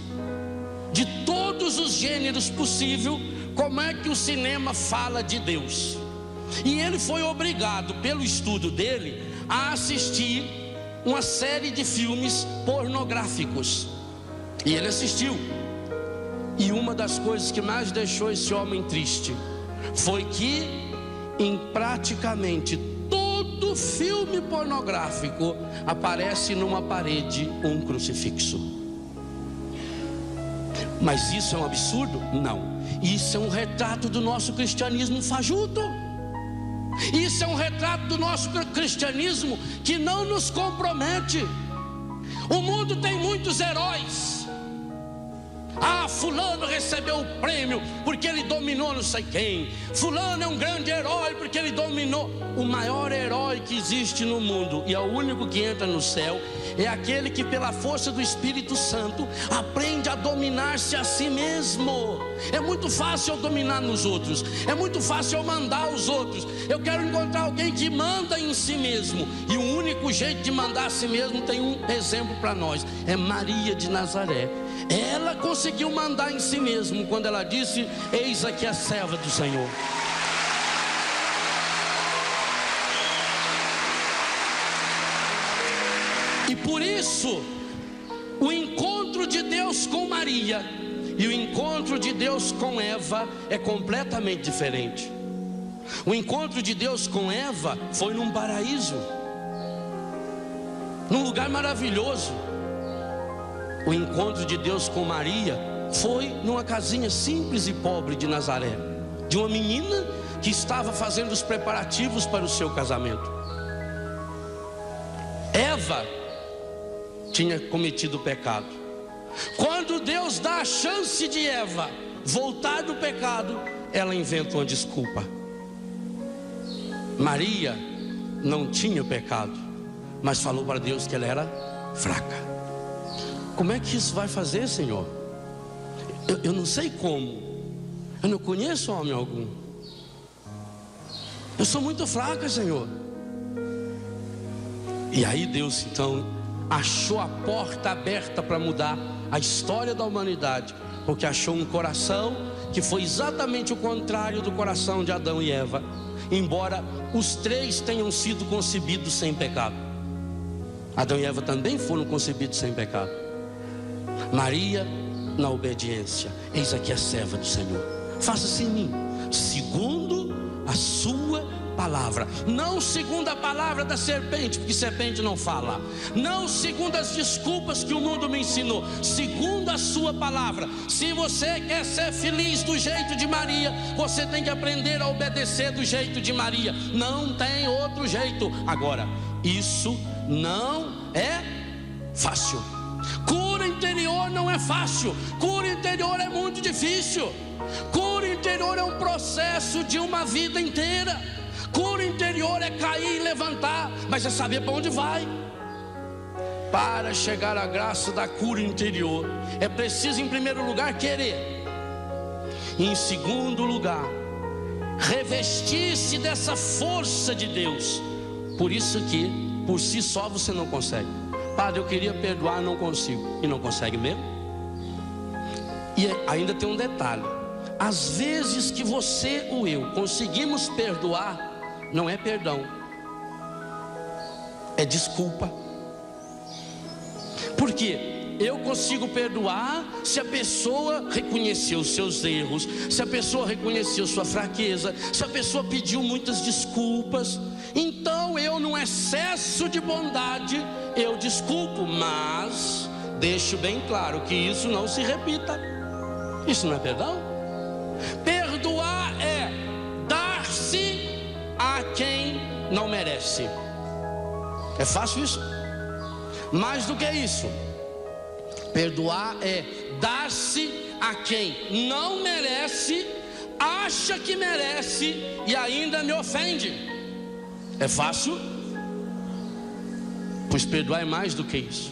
de todos os gêneros possíveis como é que o cinema fala de Deus. E ele foi obrigado, pelo estudo dele, a assistir uma série de filmes pornográficos. E ele assistiu. E uma das coisas que mais deixou esse homem triste foi que em praticamente todo filme pornográfico aparece numa parede um crucifixo. Mas isso é um absurdo? Não. Isso é um retrato do nosso cristianismo fajuto. Isso é um retrato do nosso cristianismo que não nos compromete. O mundo tem muitos heróis. Ah, fulano recebeu o prêmio porque ele dominou não sei quem. Fulano é um grande herói porque ele dominou. O maior herói que existe no mundo, e é o único que entra no céu, é aquele que pela força do Espírito Santo aprende a dominar-se a si mesmo. É muito fácil eu dominar nos outros, é muito fácil eu mandar os outros. Eu quero encontrar alguém que manda em si mesmo. E o único jeito de mandar a si mesmo, tem um exemplo para nós, é Maria de Nazaré. Ela conseguiu mandar em si mesmo quando ela disse: eis aqui a serva do Senhor. E por isso, o encontro de Deus com Maria e o encontro de Deus com Eva é completamente diferente. O encontro de Deus com Eva foi num paraíso, num lugar maravilhoso. O encontro de Deus com Maria foi numa casinha simples e pobre de Nazaré, de uma menina que estava fazendo os preparativos para o seu casamento. Eva tinha cometido o pecado. Quando Deus dá a chance de Eva voltar do pecado, ela inventa uma desculpa. Maria não tinha pecado, mas falou para Deus que ela era fraca. Como é que isso vai fazer, Senhor? Eu não sei como. Eu não conheço homem algum. Eu sou muito fraca, Senhor. E aí Deus então achou a porta aberta para mudar a história da humanidade, porque achou um coração que foi exatamente o contrário do coração de Adão e Eva, embora os três tenham sido concebidos sem pecado. Adão e Eva também foram concebidos sem pecado. Maria na obediência: eis aqui a serva do Senhor, faça-se em mim segundo a sua palavra. Não segundo a palavra da serpente, porque serpente não fala. Não segundo as desculpas que o mundo me ensinou. Segundo a sua palavra. Se você quer ser feliz do jeito de Maria, você tem que aprender a obedecer do jeito de Maria. Não tem outro jeito. Agora, isso não é fácil. Cura interior não é fácil. Cura interior é muito difícil. Cura interior é um processo de uma vida inteira. Cura interior é cair e levantar, mas é saber para onde vai. Para chegar à graça da cura interior, é preciso, em primeiro lugar, querer. E em segundo lugar, revestir-se dessa força de Deus. Por isso que, por si só, você não consegue. Padre, eu queria perdoar, não consigo. E não consegue mesmo? E ainda tem um detalhe: às vezes que você ou eu conseguimos perdoar, não é perdão, é desculpa. Por quê? eu consigo perdoar se a pessoa reconheceu os seus erros, se a pessoa reconheceu sua fraqueza, se a pessoa pediu muitas desculpas. Então eu, num excesso de bondade, eu desculpo, mas deixo bem claro que isso não se repita. Isso não é perdão? Perdoar é dar-se a quem não merece. É fácil isso? Mais do que isso, perdoar é dar-se a quem não merece, acha que merece e ainda me ofende. É fácil? Pois perdoar é mais do que isso.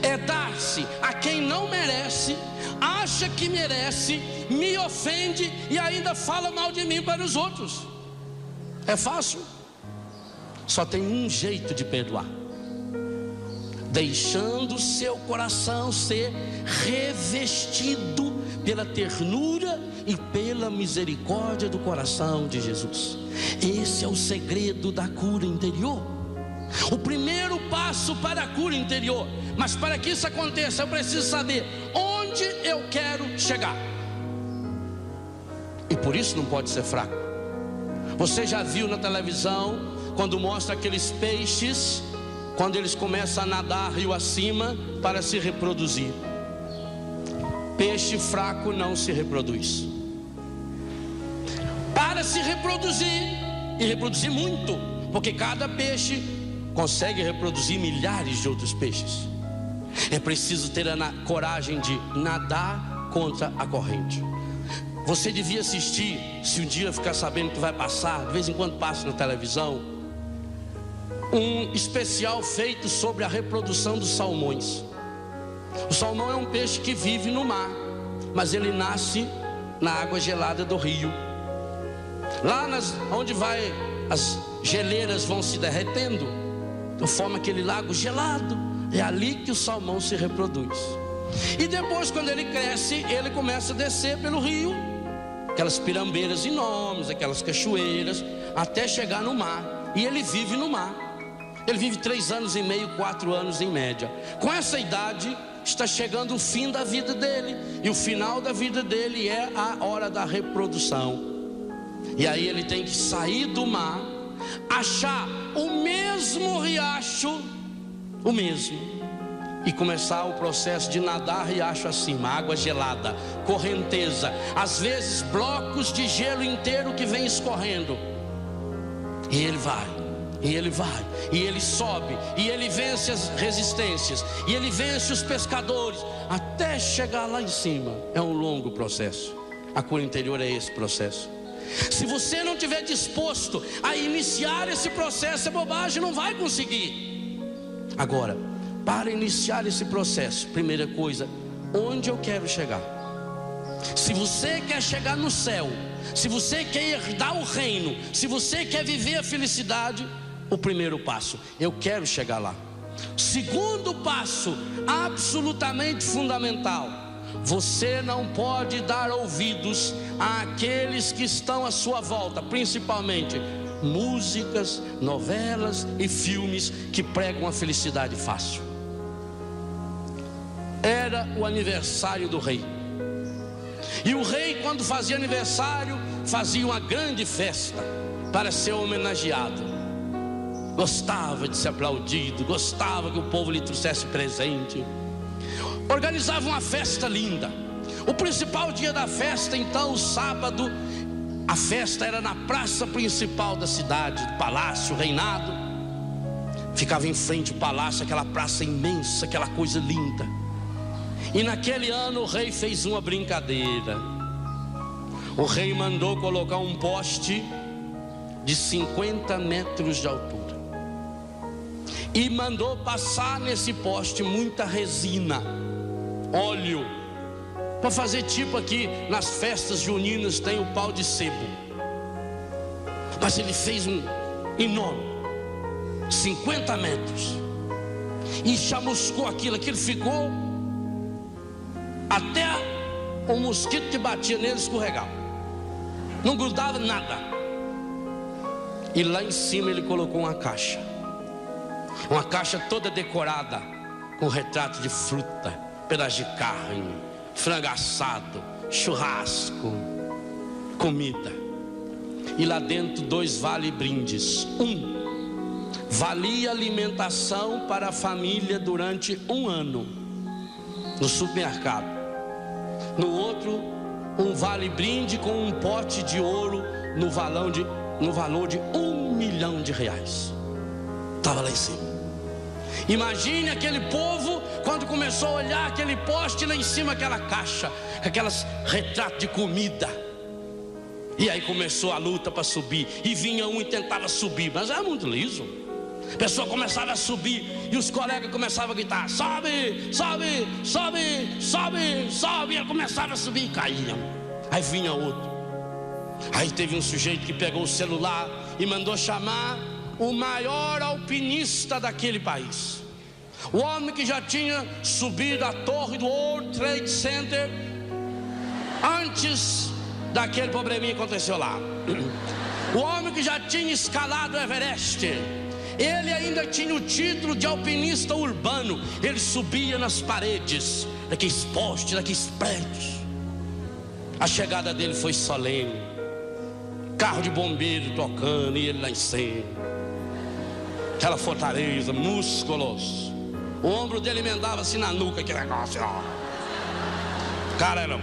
É dar-se a quem não merece, acha que merece, me ofende e ainda fala mal de mim para os outros. É fácil? Só tem um jeito de perdoar: deixando seu coração ser revestido pela ternura e pela misericórdia do coração de Jesus. Esse é o segredo da cura interior, o primeiro passo para a cura interior. Mas para que isso aconteça, eu preciso saber onde eu quero chegar. E por isso não pode ser fraco. Você já viu na televisão, quando mostra aqueles peixes, quando eles começam a nadar rio acima para se reproduzir? Peixe fraco não se reproduz. Para se reproduzir, e reproduzir muito, porque cada peixe consegue reproduzir milhares de outros peixes, é preciso ter a coragem de nadar contra a corrente. Você devia assistir, se um dia ficar sabendo que vai passar, de vez em quando passa na televisão, um especial feito sobre a reprodução dos salmões. O salmão é um peixe que vive no mar, mas ele nasce na água gelada do rio. Lá onde as geleiras vão se derretendo, então forma aquele lago gelado. É ali que o salmão se reproduz. E depois, quando ele cresce, ele começa a descer pelo rio, aquelas pirambeiras enormes, aquelas cachoeiras, até chegar no mar. E ele vive no mar. Ele vive 3 anos e meio, 4 anos em média. Com essa idade, está chegando o fim da vida dele. E o final da vida dele é a hora da reprodução. E aí ele tem que sair do mar, achar o mesmo riacho, o mesmo, e começar o processo de nadar riacho acima, água gelada, correnteza, às vezes blocos de gelo inteiro que vem escorrendo. E ele vai, e ele vai, e ele sobe, e ele vence as resistências, e ele vence os pescadores, até chegar lá em cima. É um longo processo. A cura interior é esse processo. Se você não estiver disposto a iniciar esse processo, é bobagem, não vai conseguir. Agora, para iniciar esse processo, primeira coisa, onde eu quero chegar? Se você quer chegar no céu, se você quer herdar o reino, se você quer viver a felicidade, o primeiro passo, eu quero chegar lá. Segundo passo, absolutamente fundamental: você não pode dar ouvidos àqueles que estão à sua volta, principalmente músicas, novelas e filmes que pregam a felicidade fácil. Era o aniversário do rei, e o rei, quando fazia aniversário, fazia uma grande festa para ser homenageado. Gostava de ser aplaudido, gostava que o povo lhe trouxesse presente. Organizava uma festa linda. O principal dia da festa, então, o sábado, a festa era na praça principal da cidade, do palácio, reinado. Ficava em frente ao palácio, aquela praça imensa, aquela coisa linda. E naquele ano o rei fez uma brincadeira. O rei mandou colocar um poste de 50 metros de altura, e mandou passar nesse poste muita resina, óleo, para fazer tipo aqui nas festas juninas tem o pau de sebo. Mas ele fez um enorme, 50 metros, e chamuscou aquilo ficou até o mosquito que batia nele escorregava, não grudava nada. E lá em cima ele colocou uma caixa toda decorada com retrato de fruta, pedaço de carne, frango assado, churrasco, comida. E lá dentro 2 vale-brindes. Um valia alimentação para a família durante 1 ano no supermercado. No outro, um vale-brinde com um pote de ouro no valor de R$1 milhão. Estava lá em cima. Imagine aquele povo quando começou a olhar aquele poste lá em cima, aquela caixa, aquelas retratos de comida. E aí começou a luta para subir. E vinha um e tentava subir, mas era muito liso. A pessoa começava a subir e os colegas começavam a gritar: sobe, sobe, sobe, sobe, sobe. E ele começava a subir e caía. Aí vinha outro. Aí teve um sujeito que pegou o celular e mandou chamar o maior alpinista daquele país, o homem que já tinha subido a torre do World Trade Center antes daquele probleminha que aconteceu lá. O homem que já tinha escalado o Everest. Ele ainda tinha o título de alpinista urbano. Ele subia nas paredes daqueles postes, daqueles prédios. A chegada dele foi solene, carro de bombeiro tocando e ele lá em cima, aquela fortaleza, músculos. O ombro dele emendava assim na nuca, aquele negócio, ó. Cara, era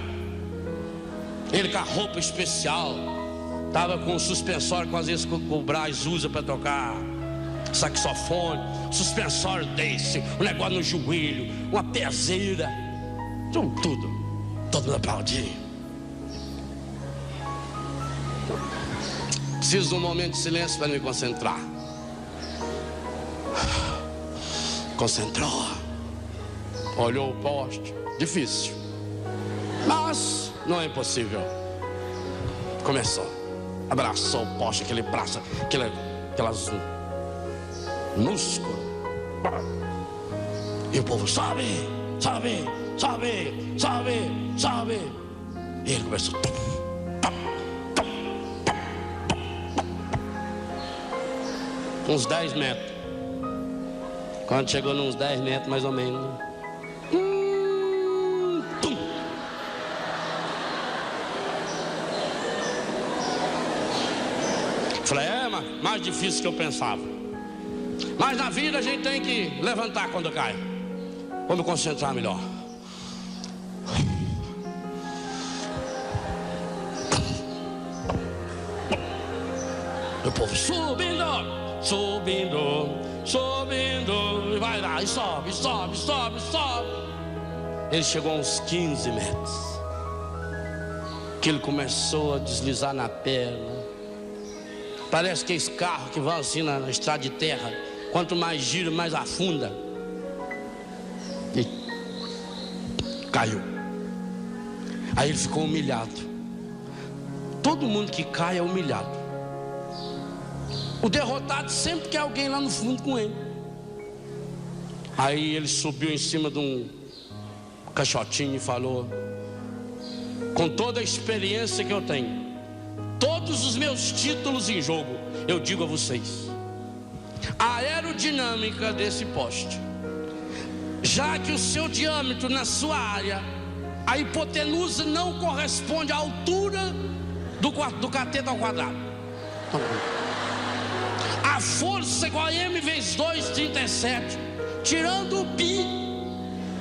ele com a roupa especial, estava com o suspensório que às vezes o Brás usa para tocar saxofone, suspensório desse, um negócio no joelho, uma peseira, tudo, todo mundo aplaudindo. Preciso de um momento de silêncio para me concentrar. Concentrou, olhou o poste, difícil, mas não é impossível. Começou, abraçou o poste, aquele braço, aquelas músculos. E o povo sobe, sobe, sobe, sobe, sobe. E ele começou. Uns 10 metros. Quando chegou nos 10 metros mais ou menos, falei, mais difícil que eu pensava. Mas na vida a gente tem que levantar quando cai. Vou me concentrar melhor. O povo subindo, subindo, subindo, e vai lá, e sobe, sobe, sobe, sobe. Ele chegou a uns 15 metros, que ele começou a deslizar na perna. Parece que esse carro que vai assim na estrada de terra, quanto mais gira, mais afunda. E caiu. Aí ele ficou humilhado. Todo mundo que cai é humilhado. O derrotado sempre quer alguém lá no fundo com ele. Aí ele subiu em cima de um caixotinho e falou: com toda a experiência que eu tenho, todos os meus títulos em jogo, eu digo a vocês, a aerodinâmica desse poste, já que o seu diâmetro na sua área, a hipotenusa não corresponde à altura do cateto ao quadrado. A força igual a M vezes 2, 37. Tirando o pi,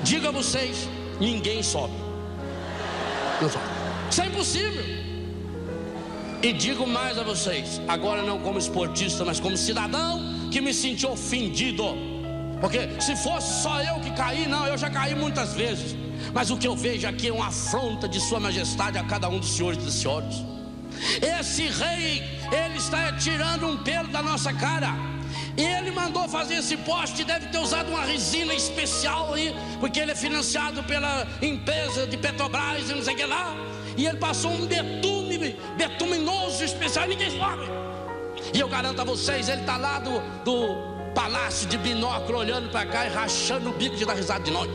digo a vocês, ninguém sobe. Não sobe. Isso é impossível. E digo mais a vocês, agora não como esportista, mas como cidadão que me senti ofendido. Porque se fosse só eu que caí, não, eu já caí muitas vezes. Mas o que eu vejo aqui é uma afronta de sua majestade a cada um dos senhores e das senhoras. Esse rei, ele está tirando um pelo da nossa cara. E ele mandou fazer esse poste, deve ter usado uma resina especial aí, porque ele é financiado pela empresa de Petrobras e não sei o que lá. E ele passou um betuminoso especial, ninguém sabe. E eu garanto a vocês, ele está lá do palácio de binóculo, olhando para cá e rachando o bico de dar risada de nós.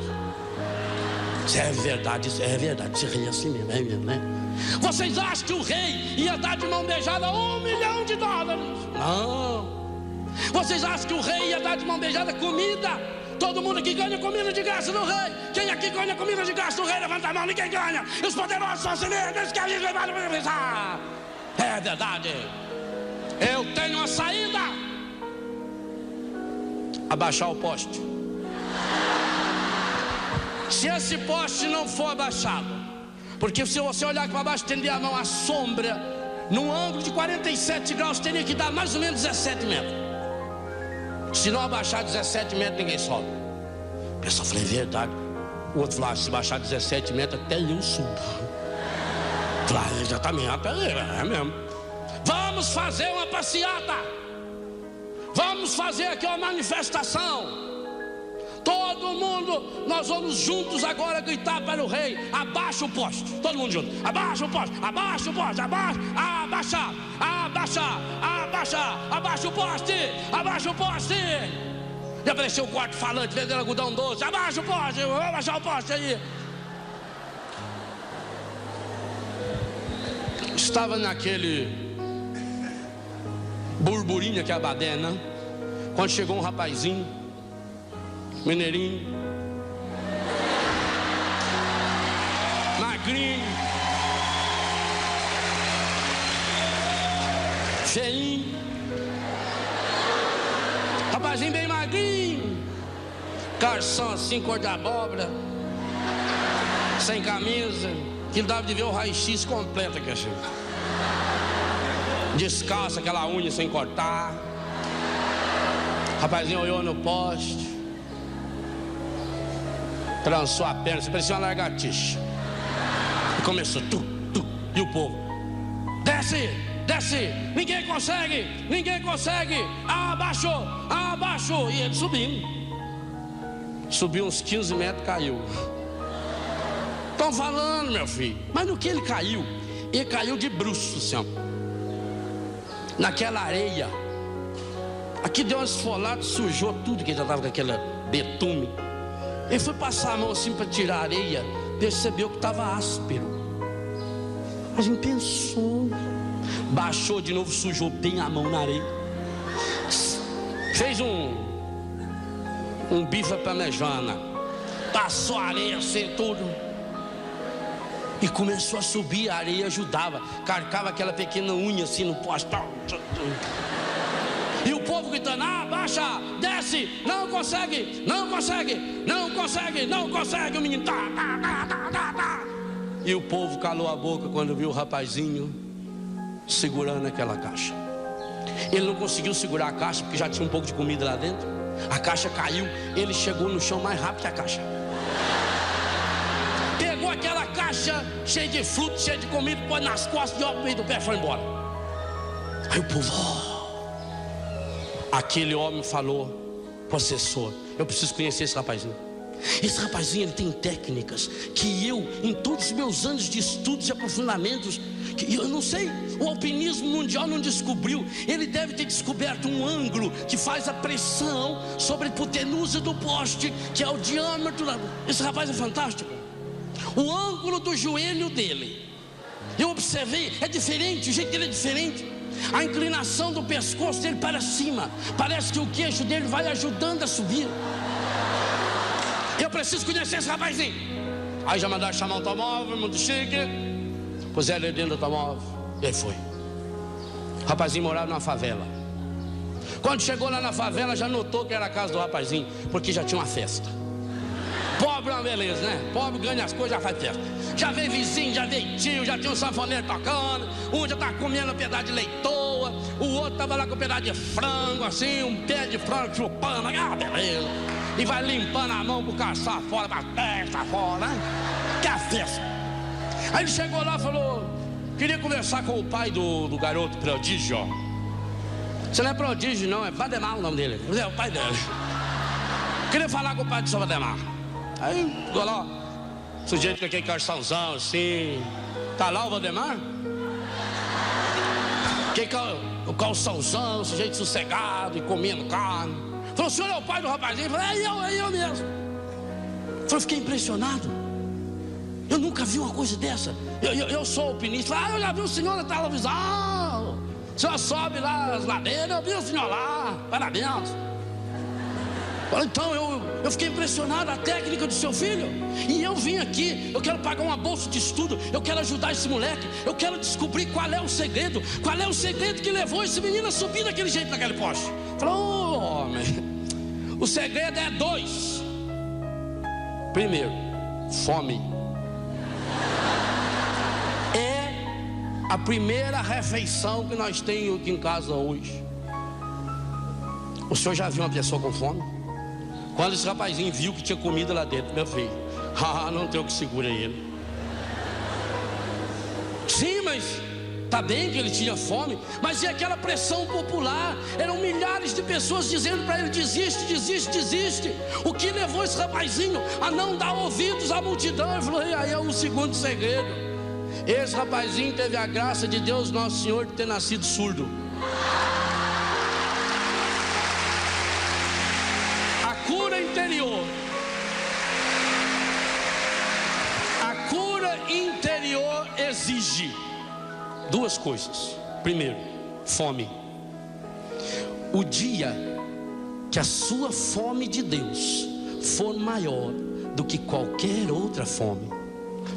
Isso é verdade, esse rei é assim mesmo, é mesmo, né? Vocês acham que o rei ia dar de mão beijada $1 milhão? Não. Vocês acham que o rei ia dar de mão beijada comida? Todo mundo aqui ganha comida de graça do rei. Quem aqui ganha comida de graça do rei? Levanta a mão, ninguém ganha. E os poderosos são assim mesmo, eles querem levar para pensar. É verdade. Eu tenho uma saída. Abaixar o poste. Se esse poste não for abaixado, porque se você olhar aqui para baixo, estender a mão, a sombra, num ângulo de 47 graus, teria que dar mais ou menos 17 metros. Se não abaixar 17 metros, ninguém sobe. O pessoal falou, é verdade. O outro falou, se baixar 17 metros, até eu subo. Falei, exatamente, é mesmo. Vamos fazer uma passeata. Vamos fazer aqui uma manifestação. Todo mundo, nós vamos juntos agora gritar para o rei: abaixa o poste. Todo mundo junto: abaixa o poste, abaixa o poste, abaixa, abaixa, abaixa, abaixa, abaixa o poste, abaixa o poste. E apareceu o quarto falante vendendo algodão doce: abaixa o poste, vou abaixar o poste aí. Estava naquele burburinho que é a badena, quando chegou um rapazinho mineirinho, magrinho, cheinho, rapazinho bem magrinho, calção assim, cor de abóbora, sem camisa, que dava de ver o raio-x completo aqui assim. Descalço, aquela unha sem cortar. Rapazinho olhou no poste, trançou a perna, parecia uma lagartixa. E começou, e o povo: desce, desce, ninguém consegue, abaixou, abaixou. E ele subiu uns 15 metros, caiu. Estão falando, meu filho, mas no que ele caiu de bruço, assim, naquela areia. Aqui deu uma esfolada, sujou tudo, que já estava com aquele betume. Ele foi passar a mão assim para tirar a areia, percebeu que estava áspero. A gente pensou, baixou de novo, sujou bem a mão na areia, fez um bife parmejana, passou a areia assim tudo, e começou a subir. A areia ajudava, carcava aquela pequena unha assim no poste. E o povo gritando: abaixa, desce, não consegue, não consegue, não consegue, não consegue. O menino tá. E o povo calou a boca quando viu o rapazinho segurando aquela caixa. Ele não conseguiu segurar a caixa porque já tinha um pouco de comida lá dentro. A caixa caiu, ele chegou no chão mais rápido que a caixa. Pegou aquela caixa cheia de fruta, cheia de comida, pôs nas costas e ó, no meio do pé, foi embora. Aí o povo, aquele homem falou: possessor, eu preciso conhecer esse rapazinho. Esse rapazinho, ele tem técnicas que eu, em todos os meus anos de estudos e aprofundamentos, que eu não sei, o alpinismo mundial não descobriu. Ele deve ter descoberto um ângulo que faz a pressão sobre a hipotenusa do poste, que é o diâmetro. Esse rapaz é fantástico. O ângulo do joelho dele, eu observei, é diferente, o jeito dele é diferente. A inclinação do pescoço dele para cima, parece que o queixo dele vai ajudando a subir. Eu preciso conhecer esse rapazinho. Aí já mandaram chamar um automóvel, muito chique. Puseram ele dentro do automóvel. E aí foi. O rapazinho morava numa favela. Quando chegou lá na favela, já notou que era a casa do rapazinho, porque já tinha uma festa. Pobre é uma beleza, né? Pobre ganha as coisas, já faz festa. Já veio vizinho, já veio tio, já tinha um sanfoneiro tocando. Um já tá comendo um pedaço de leitoa, o outro tava lá com um pedaço de frango, assim, um pé de frango chupando. Ah, beleza. E vai limpando a mão pro caçar fora, pra festa fora, né? Que é a festa. Aí ele chegou lá e falou: queria conversar com o pai do garoto prodígio. Você não é prodígio não, é Vademar o nome dele. É o pai dele. Queria falar com o pai do seu Vademar. Aí ficou lá, sujeito com aquele calçãozão assim. Tá lá o Vademar? O calçãozão, sujeito sossegado e comendo carne. Falou: o senhor é o pai do rapazinho? Eu falei: é eu mesmo. Eu fiquei impressionado. Eu nunca vi uma coisa dessa. Eu sou alpinista. Eu já vi o senhor na televisão. O senhor sobe lá as ladeiras, eu vi o senhor lá. Parabéns. Então eu fiquei impressionado a técnica do seu filho. E eu vim aqui, eu quero pagar uma bolsa de estudo, eu quero ajudar esse moleque, eu quero descobrir qual é o segredo que levou esse menino a subir daquele jeito naquele poste. Falou, homem, o segredo é 2. Primeiro, fome. É a primeira refeição que nós temos aqui em casa hoje. O senhor já viu uma pessoa com fome? Quando esse rapazinho viu que tinha comida lá dentro, meu filho, não tem o que segura ele. Sim, mas tá bem que ele tinha fome, mas e aquela pressão popular? Eram milhares de pessoas dizendo para ele: desiste, desiste, desiste. O que levou esse rapazinho a não dar ouvidos à multidão? Ele falou: e aí é o segundo segredo. Esse rapazinho teve a graça de Deus Nosso Senhor de ter nascido surdo. A cura interior exige 2 coisas. Primeiro, fome. O dia que a sua fome de Deus for maior do que qualquer outra fome,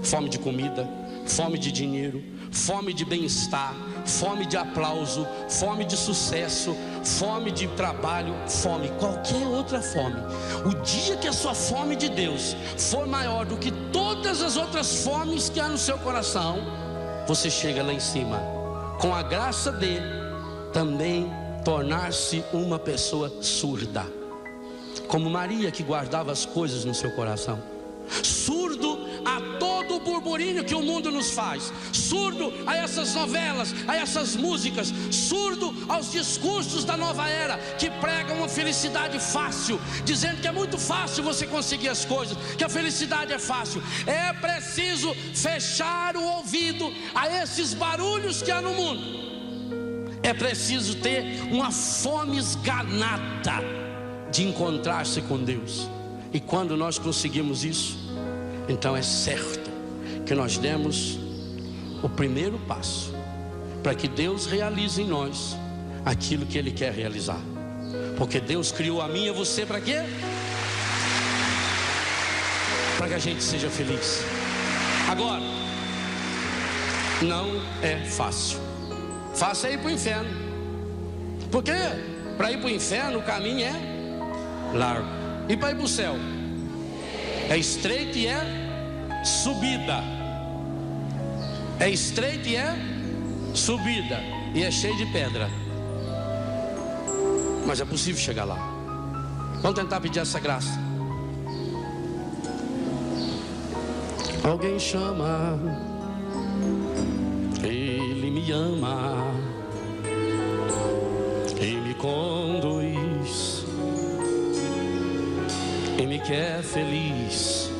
fome de comida, fome de dinheiro, fome de bem-estar, fome de aplauso, fome de sucesso, fome de trabalho, fome, qualquer outra fome. O dia que a sua fome de Deus for maior do que todas as outras fomes que há no seu coração, você chega lá em cima, com a graça dele, também tornar-se uma pessoa surda, como Maria, que guardava as coisas no seu coração. Surdo a todo o burburinho que o mundo nos faz, surdo a essas novelas, a essas músicas, surdo aos discursos da nova era que pregam uma felicidade fácil, dizendo que é muito fácil você conseguir as coisas, que a felicidade é fácil. É preciso fechar o ouvido a esses barulhos que há no mundo. É preciso ter uma fome esganada de encontrar-se com Deus. E quando nós conseguimos isso, então é certo que nós demos o primeiro passo para que Deus realize em nós aquilo que Ele quer realizar. Porque Deus criou a mim e a você para quê? Para que a gente seja feliz. Agora, não é fácil. Fácil é ir para o inferno. Porque para ir para o inferno o caminho é largo. E para ir para o céu é estreito e é subida. É estreito e é subida. E é cheio de pedra. Mas é possível chegar lá. Vamos tentar pedir essa graça. Alguém chama, Ele me ama e me conduz e me quer feliz.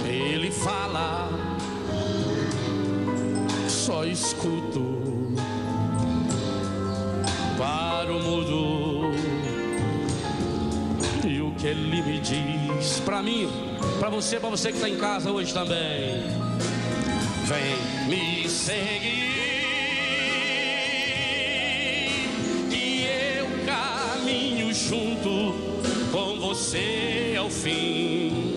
Ele fala, só escuto para o mudo. E o que Ele me diz para mim, para você que está em casa hoje também: vem me seguir e eu caminho junto com você ao fim.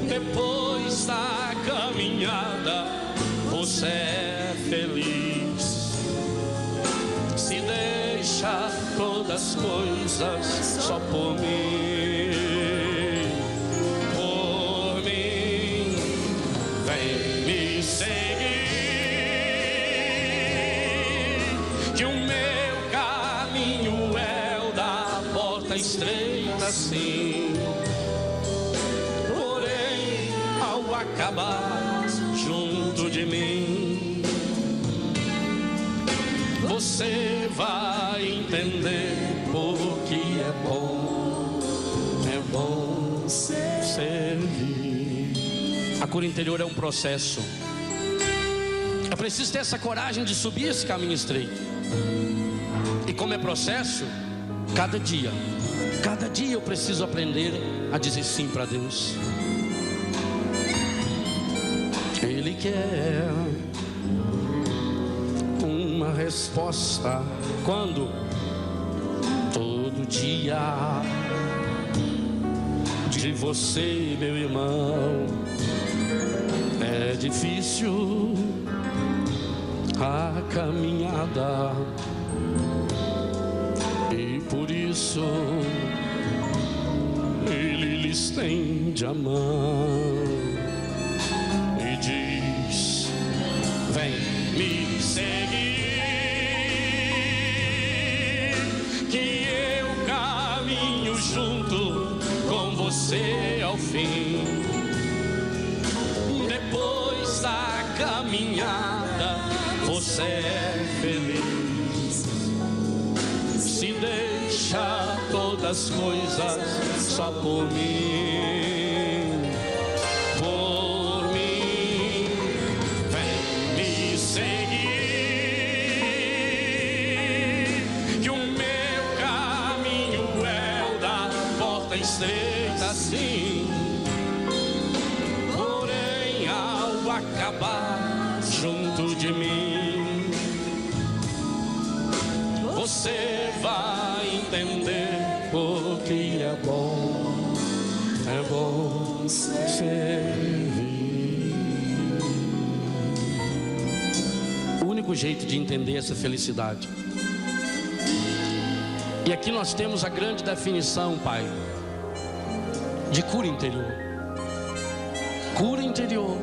Depois da caminhada você é feliz. Se deixa todas as coisas só por mim. Por mim, vem me seguir, que o meu caminho é o da porta estreita, sim. Porém, ao acabar junto de mim, você vai entender porque é bom servir. A cura interior é um processo. É preciso ter essa coragem de subir esse caminho estreito. E como é processo, cada dia eu preciso aprender a dizer sim para Deus. Ele quer uma resposta quando? Todo todo dia de você, meu irmão. É difícil a caminhada e por isso Ele lhe estende a mão e diz: vem me seguir, que eu caminho junto com você ao fim. Depois da caminhada você é feliz, se deixa todas as coisas só por mim, por mim. Vem me seguir, que o meu caminho é o da porta estreita, sim. Porém, ao acabar junto de mim, você vai entender porque é bom servir. O único jeito de entender essa felicidade. E aqui nós temos a grande definição, Pai, de cura interior. Cura interior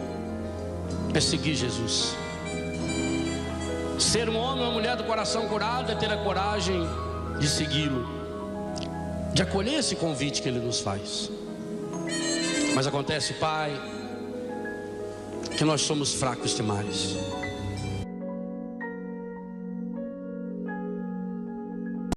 é seguir Jesus. Ser um homem ou uma mulher do coração curado é ter a coragem de segui-lo, de acolher esse convite que Ele nos faz. Mas acontece, Pai, que nós somos fracos demais.